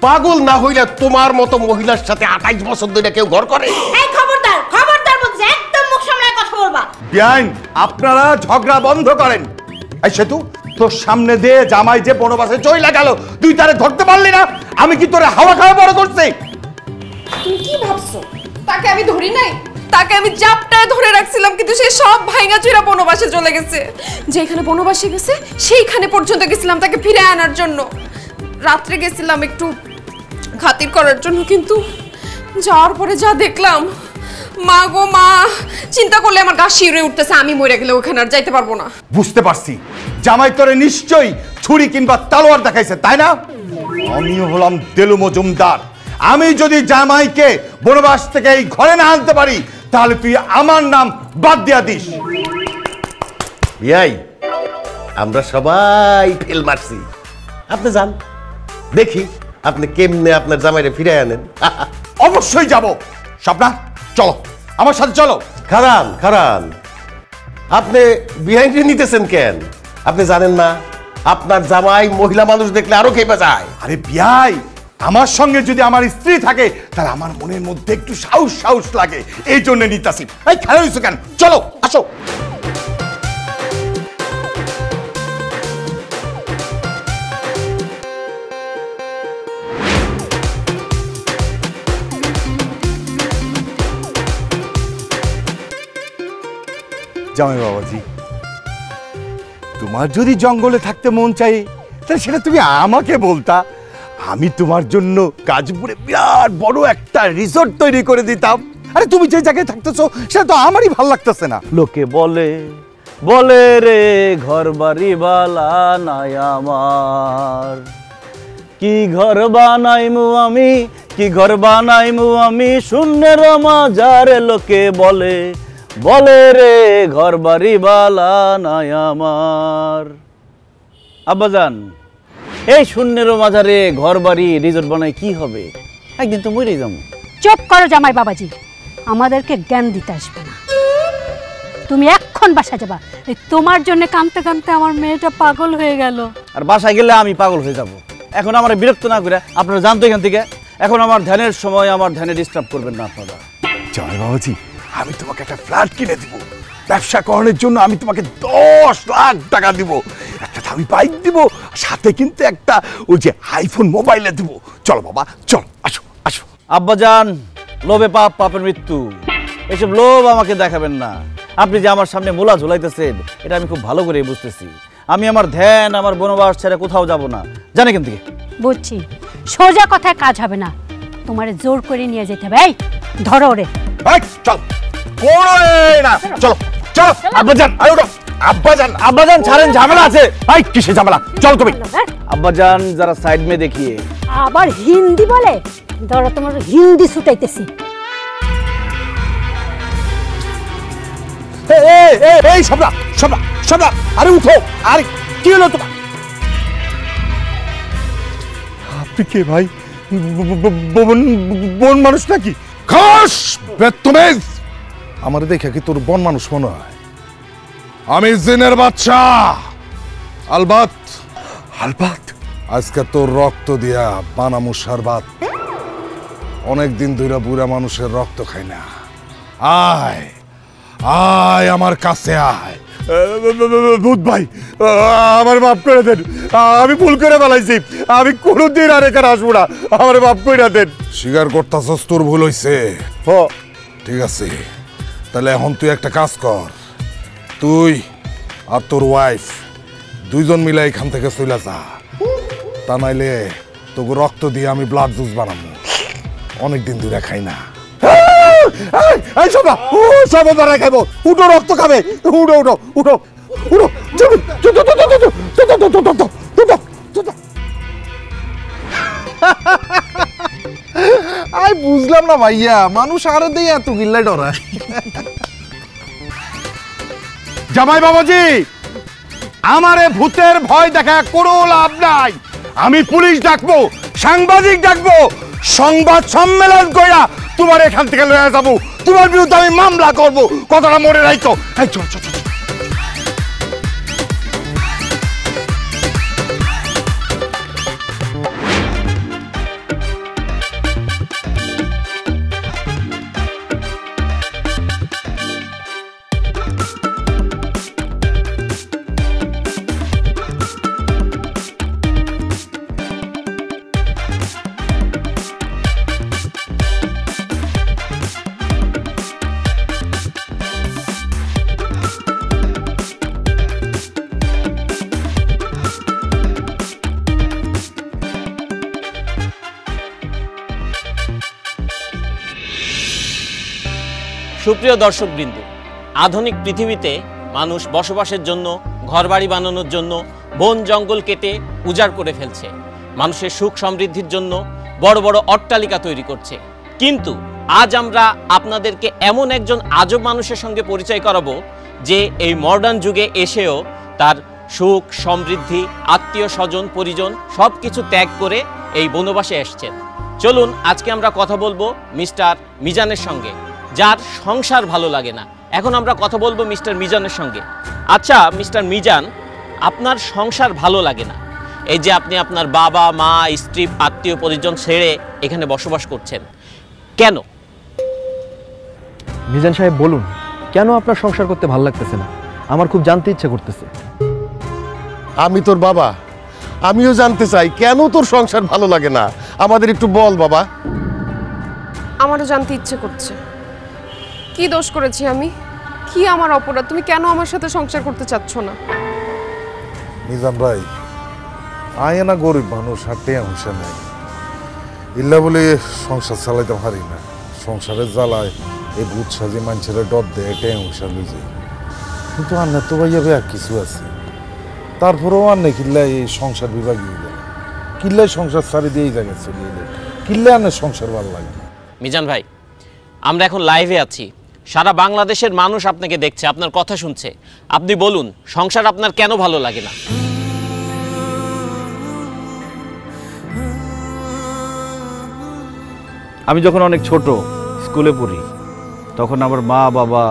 পাগল না হইলে তোমার মতো মহিলার সাথে 28 বছর ধরে কেউ ঘর করে? এই খবরদার, খবরদার বলছি, একদম মুখ সামলায় কথা বলবা। বিয়াইন, আপনারা ঝগড়া বন্ধ করেন। এই সেতু, তোর সামনে দিয়ে জামাই যে বনবাসে চইলা গেল তুই তারে ধরতে পারলি না? আমি কি তোরে হাওয়া খাওয়া বড় করছি? তুমি কি ভাবছো তাকে আমি ধরি নাই? তাকে আমি জাপটায় ধরে রাখছিলাম, কিন্তু সে সব ভাঙা চুরা বনবাসে চলে গেছে। যেখানে বনবাসে গেছে সেইখানে পর্যন্ত গেছিলাম তাকে ফিরে আনার জন্য। রাত্রে গেছিলাম একটু খাতির করার জন্য, কিন্তু যাওয়ার পরে যা দেখলাম, মা গো মা, চিন্তা করলে আমার গা শিউরে উঠতেছে। আমি মরে গেলে ওখানে আর যাইতে পারবো না। বুঝতে পারছি, জামাই তোরে নিশ্চয়ই ছুরি কিংবা তালোয়ার দেখাইছে, তাই না? আমিও হলাম দেলু মজুমদার। আমি যদি জামাইকে বনবাস থেকে এই ঘরে না আনতে পারি, তাহলে তুই আমার নাম বাদ দিয়া দিস। বিয়াই, আমরা সবাই ফেল মারছি, আপনি যান, দেখি আপনি কেমনে আপনার জামাইরে ফিরে আনেন। অবশ্যই যাব। স্বপ্না, চলো আমার সাথে চলো। খারান খারান, আপনি বিহাইন্ডে নিতেছেন কেন? আপনি জানেন না আপনার জামাই মহিলা মানুষ দেখলে আরো খেপে যায়? আরে বিয়াই, আমার সঙ্গে যদি আমার স্ত্রী থাকে তাহলে আমার মনের মধ্যে একটু সাহস সাহস লাগে, এই জন্য নিতাছি। এই খেলা হইছো কেন? চলো, আসো। জামাই বাবাজি, তোমার যদি জঙ্গলে থাকতে মন চাই তাহলে সেটা তুমি আমাকে বলতা। আমি তোমার জন্য গাজপুরে বিরাট বড় একটা রিসোর্ট তৈরি করে দিতাম। আরে তুমি যে জায়গায় থাকতেছো সেটা তো আমারই ভালো লাগতেছে না। লোকে বলে বলে রে ঘর বাড়ি বালা নাই আমার, কি ঘর বানাইমু আমি, কি ঘর বানাইমু আমি শূন্যের মাঝারে। লোকে বলে বলে রে ঘর বাড়ি বালা নাই আমার। আব্বাজান, এই শূন্যের মাঝারে ঘর বাড়ি রিসোর্ট বানাই কি হবে? একদিন তো মরেই যাবো। চুপ করো জামাই বাবাজি, আমাদেরকে জ্ঞান দিতে আসবে না। তুমি এখন বাসা যাবা। এই তোমার জন্য কাঁদতে কাঁদতে আমার মেয়েটা পাগল হয়ে গেল। আর বাসায় গেলে আমি পাগল হয়ে যাব। এখন আমার বিরক্ত না করে আপনারা জানতো এখান থেকে। এখন আমার ধ্যানের সময়, আমার ধ্যানে ডিস্টার্ব করবেন না আপনারা। জামাই বাবাজি, আমি তোমাকে একটা ফ্ল্যাট কিনে দিব। ব্যবসা করানোর জন্য আমি তোমাকে 10 লাখ টাকা দিব। একটা দামি বাইক দিব, সাথে কিন্তু একটা ওই যে আইফোন মোবাইলে দিব। চলো বাবা, চলো, আসো আসো। আব্বাজান, লোভে পাপ, পাপের মৃত্যু, এসব লোভ আমাকে দেখাবেন না। আপনি যে আমার সামনে মোলা ঝুলাইতেছেন এটা আমি খুব ভালো করে বুঝতেছি। আমি আমার ধ্যান, আমার বনবাস ছেড়ে কোথাও যাব না। জানে কেন থেকে? বুঝছি, সোজা কথায় কাজ হবে না, তোমারে জোর করে নিয়ে যেতে হবে। এই ধরো ওরে। চল, না, চলো চলো। আব্বাজান, আয় ওঠো। আব্বাজান, আব্বাজান ছাড়েন, ঝামেলা আছে। ভাই কিসে ঝামেলা? চল তুমি। আব্বাজান যারা সাইড মে দেখিয়ে আবার হিন্দি বলে। ধরো তোমার হিন্দি ছুটাইতেছি। এই সবরা সবরা সবরা, আরে উঠো। আরে কি হলো তোমার? আপনি কে ভাই? বন মানুষ নাকি? খাস বেতমেজ, আমার দেখে কি তোর বন মানুষ মনে হয়? আমি জিনের বাচ্চা আলবাত। আলবাত? আজকে তোর রক্ত দিয়া বানামু সারবাত। অনেকদিন ধরে বুড়া মানুষের রক্ত খাই না। আয় আয় আমার কাছে আয়। ভূত ভাই, আমার মাফ করে দেন। আমি ভুল করে ফেলাইছি। আমি কোনোদিন আর এখানে আসবো না। আমার মাফ করে দেন। স্বীকার করতাছস তোর ভুল হইছে? ঠিক আছে, তাহলে এখন তুই একটা কাজ কর। তুই আর তোর ওয়াইফ দুইজন মিলে এখান থেকে চলে যা। তা নাইলে তোকে রক্ত দিয়ে আমি ব্লাড জুস বানাবো। অনেকদিন ধরে খাই না। খাইবো। উঠো, রক্ত খাবে। উঠো উঠো উঠো উঠো। আই বুঝলাম না ভাইয়া, মানুষ আরে দিয়ে এত গিল্লাই ডরায়। জামাই বাবাজি, আমারে ভূতের ভয় দেখা কোনো লাভ নাই। আমি পুলিশ ডাকবো, সাংবাদিক ডাকবো, সংবাদ সম্মেলন কইরা তোমার এখান থেকে লয়ে যাবো। তোমার বিরুদ্ধে আমি মামলা করবো। কথাটা মনে রাখো। এই চল চল চল। সুপ্রিয় দর্শকবৃন্দ, আধুনিক পৃথিবীতে মানুষ বসবাসের জন্য, ঘরবাড়ি বানানোর জন্য বন জঙ্গল কেটে উজাড় করে ফেলছে। মানুষের সুখ সমৃদ্ধির জন্য বড় বড় অট্টালিকা তৈরি করছে। কিন্তু আজ আমরা আপনাদেরকে এমন একজন আজব মানুষের সঙ্গে পরিচয় করাবো যে এই মডার্ন যুগে এসেও তার সুখ সমৃদ্ধি, আত্মীয় স্বজন পরিজন সব কিছু ত্যাগ করে এই বনবাসে এসছেন। চলুন আজকে আমরা কথা বলবো মিস্টার মিজানের সঙ্গে, যার সংসার ভালো লাগে না। এখন আমরা কথা বলবো মিস্টার মিজানের সঙ্গে। আচ্ছা মিস্টার মিজান, আপনার সংসার ভালো লাগে না, এই যে আপনি আপনার বাবা মা স্ত্রী আত্মীয় পরিজন ছেড়ে এখানে বসবাস করছেন, কেন? মিজান সাহেব বলুন, কেন আপনার সংসার করতে ভালো লাগতেছে না? আমার খুব জানতে ইচ্ছে করতেছে। আমি তোর বাবা, আমিও জানতে চাই কেন তোর সংসার ভালো লাগে না। আমাদের একটু বল বাবা। আমারও জানতে ইচ্ছে করছে, কি দোষ করেছি আমি? কি আমার অপরাধ? তুমি কেন আমার সাথে সংসার করতে চাচ্ছ না? নিজাম ভাই, আয় না গরিব মানুষ, হাঁটতে হুঁশে নাই, ইল্লা বলে সংসার চালাইতে পারি না। সংসারের জ্বালায় এই ভূত সাজি মানুষের ডর দেয়, এটাই হুঁশা লুজে। কিন্তু আন্না তো ভাইয়া আর কিছু আছে, তারপরেও আন্নে কিল্লা এই সংসার বিভাগী হয়ে গেল। কিল্লায় সংসার ছাড়ি দিয়ে এই জায়গায় চলে এলে, কিল্লা আন্নের সংসার ভালো লাগে না। মিজান ভাই, আমরা এখন লাইভে আছি, সারা বাংলাদেশের মানুষ আপনাকে দেখছে, আপনার কথা শুনছে। আপনি বলুন, সংসার আপনার কেন ভালো লাগে না? আমি যখন অনেক ছোট স্কুলে পড়ি, তখন আমার মা বাবা,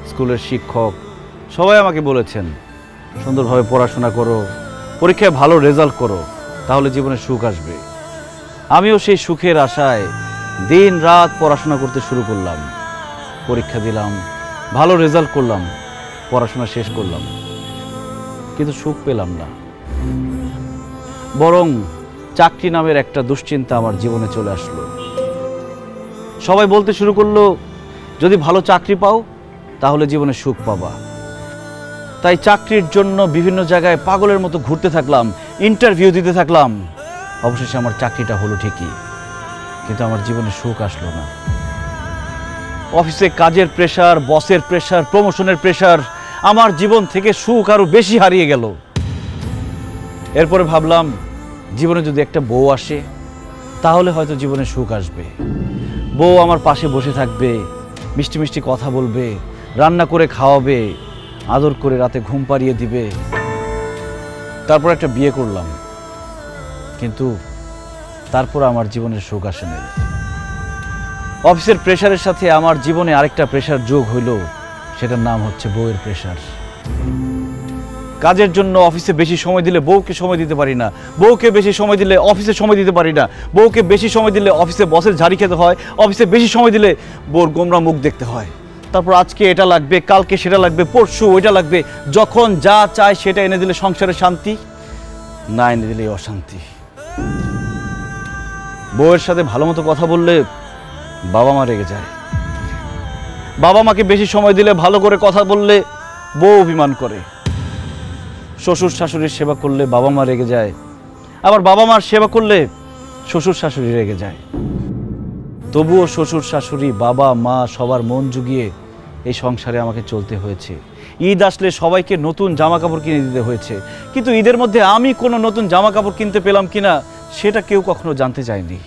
স্কুলের শিক্ষক সবাই আমাকে বলেছেন সুন্দরভাবে পড়াশোনা করো, পরীক্ষায় ভালো রেজাল্ট করো, তাহলে জীবনে সুখ আসবে। আমিও সেই সুখের আশায় দিন রাত পড়াশোনা করতে শুরু করলাম। পরীক্ষা দিলাম, ভালো রেজাল্ট করলাম, পড়াশোনা শেষ করলাম, কিন্তু সুখ পেলাম না। বরং চাকরি নামের একটা দুশ্চিন্তা আমার জীবনে চলে আসলো। সবাই বলতে শুরু করলো, যদি ভালো চাকরি পাও তাহলে জীবনে সুখ পাবা। তাই চাকরির জন্য বিভিন্ন জায়গায় পাগলের মতো ঘুরতে থাকলাম, ইন্টারভিউ দিতে থাকলাম। অবশেষে আমার চাকরিটা হলো ঠিকই, কিন্তু আমার জীবনে সুখ আসলো না। অফিসে কাজের প্রেশার, বসের প্রেশার, প্রমোশনের প্রেশার, আমার জীবন থেকে সুখ আরো বেশি হারিয়ে গেল। এরপরে ভাবলাম, জীবনে যদি একটা বউ আসে তাহলে হয়তো জীবনে সুখ আসবে। বউ আমার পাশে বসে থাকবে, মিষ্টি মিষ্টি কথা বলবে, রান্না করে খাওয়াবে, আদর করে রাতে ঘুম পাড়িয়ে দিবে। তারপর একটা বিয়ে করলাম, কিন্তু তারপর আমার জীবনের সুখ আসে নাই। অফিসের প্রেশারের সাথে আমার জীবনে আরেকটা প্রেশার যোগ হইল, সেটার নাম হচ্ছে বউয়ের প্রেশার। কাজের জন্য অফিসে বেশি সময় দিলে বউকে সময় দিতে পারি না, বউকে বেশি সময় দিলে অফিসে সময় দিতে পারি না, বউকে বেশি সময় দিলে অফিসে বসের ঝাড়ি খেতে হয়, অফিসে বেশি সময় দিলে বউর গোমরা মুখ দেখতে হয়। তারপর আজকে এটা লাগবে, কালকে সেটা লাগবে, পরশু ওইটা লাগবে। যখন যা চায় সেটা এনে দিলে সংসারে শান্তি, না এনে দিলে অশান্তি। বউয়ের সাথে ভালো মতো কথা বললে বাবা মা রেগে যায়, বাবা মাকে বেশি সময় দিলে, ভালো করে কথা বললে বউ অভিমান করে। শ্বশুর শাশুড়ির সেবা করলে বাবা মা রেগে যায়, আবার বাবা মার সেবা করলে শ্বশুর শাশুড়ি রেগে যায়। তবুও শ্বশুর শাশুড়ি, বাবা মা সবার মন জুগিয়ে এই সংসারে আমাকে চলতে হয়েছে। ঈদ আসলে সবাইকে নতুন জামা কাপড় কিনে দিতে হয়েছে, কিন্তু ঈদের মধ্যে আমি কোনো নতুন জামা কাপড় কিনতে পেলাম কিনা সেটা কেউ কখনো জানতে চায়নি।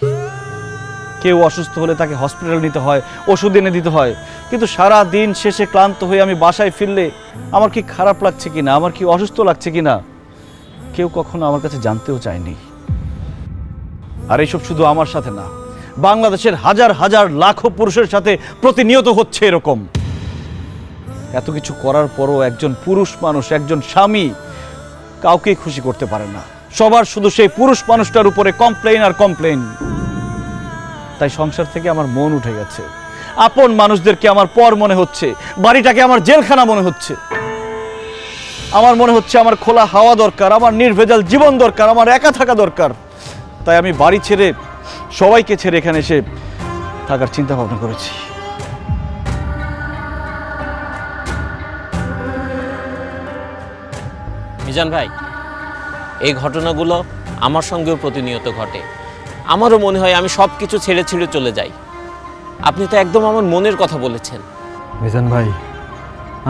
কেউ অসুস্থ হলে তাকে হসপিটাল নিতে হয়, ওষুধ এনে দিতে হয়, কিন্তু সারা দিন শেষে ক্লান্ত হয়ে আমি বাসায় ফিরলে আমার কি খারাপ লাগছে কিনা, আমার কি অসুস্থ লাগছে কিনা কেউ কখনো আমার কাছে জানতেও চায়নি। আর এইসব শুধু আমার সাথে না, বাংলাদেশের হাজার হাজার লাখো পুরুষের সাথে প্রতিনিয়ত হচ্ছে এরকম। এত কিছু করার পরও একজন পুরুষ মানুষ, একজন স্বামী কাউকেই খুশি করতে পারে না। সবার শুধু সেই পুরুষ মানুষটার উপরে কমপ্লেইন আর কমপ্লেইন। তাই সংসার থেকে আমার মন উঠে গেছে। আপন মানুষদেরকে আমার পর মনে হচ্ছে, বাড়িটাকে আমার জেলখানা মনে হচ্ছে। আমার মনে হচ্ছে আমার খোলা হাওয়া দরকার, আমার নির্ভেজাল জীবন দরকার, আমার একা থাকা দরকার। তাই আমি বাড়ি ছেড়ে, সবাইকে ছেড়ে এখানে এসে থাকার চিন্তা ভাবনা করেছি। মিজান ভাই, এই ঘটনাগুলো আমার সঙ্গেও প্রতিনিয়ত ঘটে। আমারও মনে হয় আমি সব কিছু ছেড়ে ছেড়ে চলে যাই। আপনি তো একদম আমার মনের কথা বলেছেন। মিজান ভাই,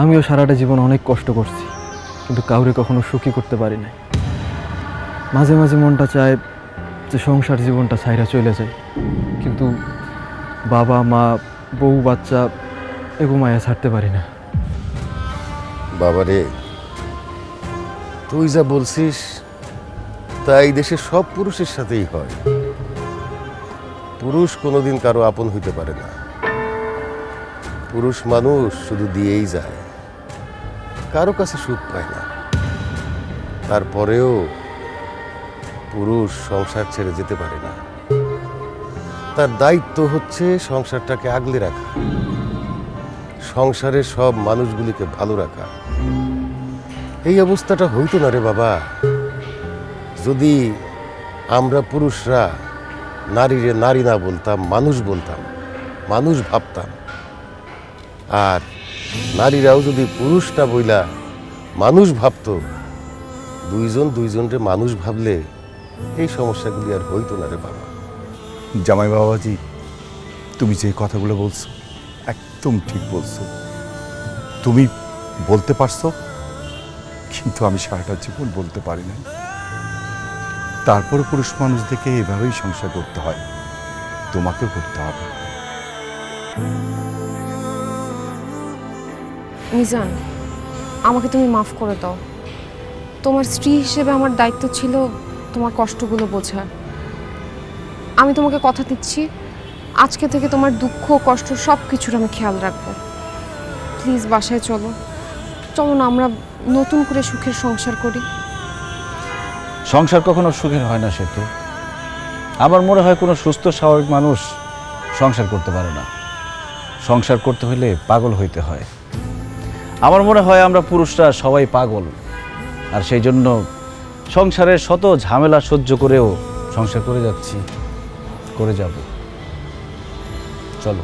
আমিও সারাটা জীবন অনেক কষ্ট করছি, কিন্তু কাউরে কখনো সুখী করতে পারি নাই। মাঝে মাঝে মনটা চায় যে সংসার জীবনটা ছাইরা চলে যায়, কিন্তু বাবা মা বউ বাচ্চা এগো মায়া ছাড়তে পারি না। বাবারে, তুই যা বলছিস তাই দেশের সব পুরুষের সাথেই হয়। পুরুষ কোনোদিন কারো আপন হইতে পারে না। পুরুষ মানুষ শুধু দিয়েই যায়, কারো কাছে সুখ পায় না। তারপরেও পুরুষ সংসার ছেড়ে যেতে পারে না। তার দায়িত্ব হচ্ছে সংসারটাকে আগলে রাখা, সংসারের সব মানুষগুলিকে ভালো রাখা। এই অবস্থাটা হইতো না রে বাবা যদি আমরা পুরুষরা নারীরে নারী না বলতাম, মানুষ বলতাম, মানুষ ভাবতাম। আর নারীরাও যদি পুরুষ না বইলা মানুষ ভাবতো, দুইজন দুইজনরে মানুষ ভাবলে এই সমস্যাগুলি আর হইতো না রে বাবা। জামাই বাবাজি, তুমি যে কথাগুলো বলছো একদম ঠিক বলছো। তুমি বলতে পারছো, কিন্তু আমি সারাটা জীবন বলতে পারি না। তারপরে পুরুষ মানুষ দেখে এভাবেই সংসার করতে হয়, তোমাকে করতে হবে। মিজান, আমাকে তুমি মাফ করে দাও। তোমার স্ত্রী হিসেবে আমার দায়িত্ব ছিল তোমার কষ্টগুলো বোঝা। আমি তোমাকে কথা দিচ্ছি, আজকে থেকে তোমার দুঃখ কষ্ট সব কিছুর আমি খেয়াল রাখবো। প্লিজ বাসায় চলো, চলো না আমরা নতুন করে সুখের সংসার করি। সংসার কখনো সুখের হয় না সেতু। আমার মনে হয় কোনো সুস্থ স্বাভাবিক মানুষ সংসার করতে পারে না। সংসার করতে হলে পাগল হইতে হয়। আমার মনে হয় আমরা পুরুষরা সবাই পাগল, আর সেই জন্য সংসারের শত ঝামেলা সহ্য করেও সংসার করে যাচ্ছি, করে যাব। চলো।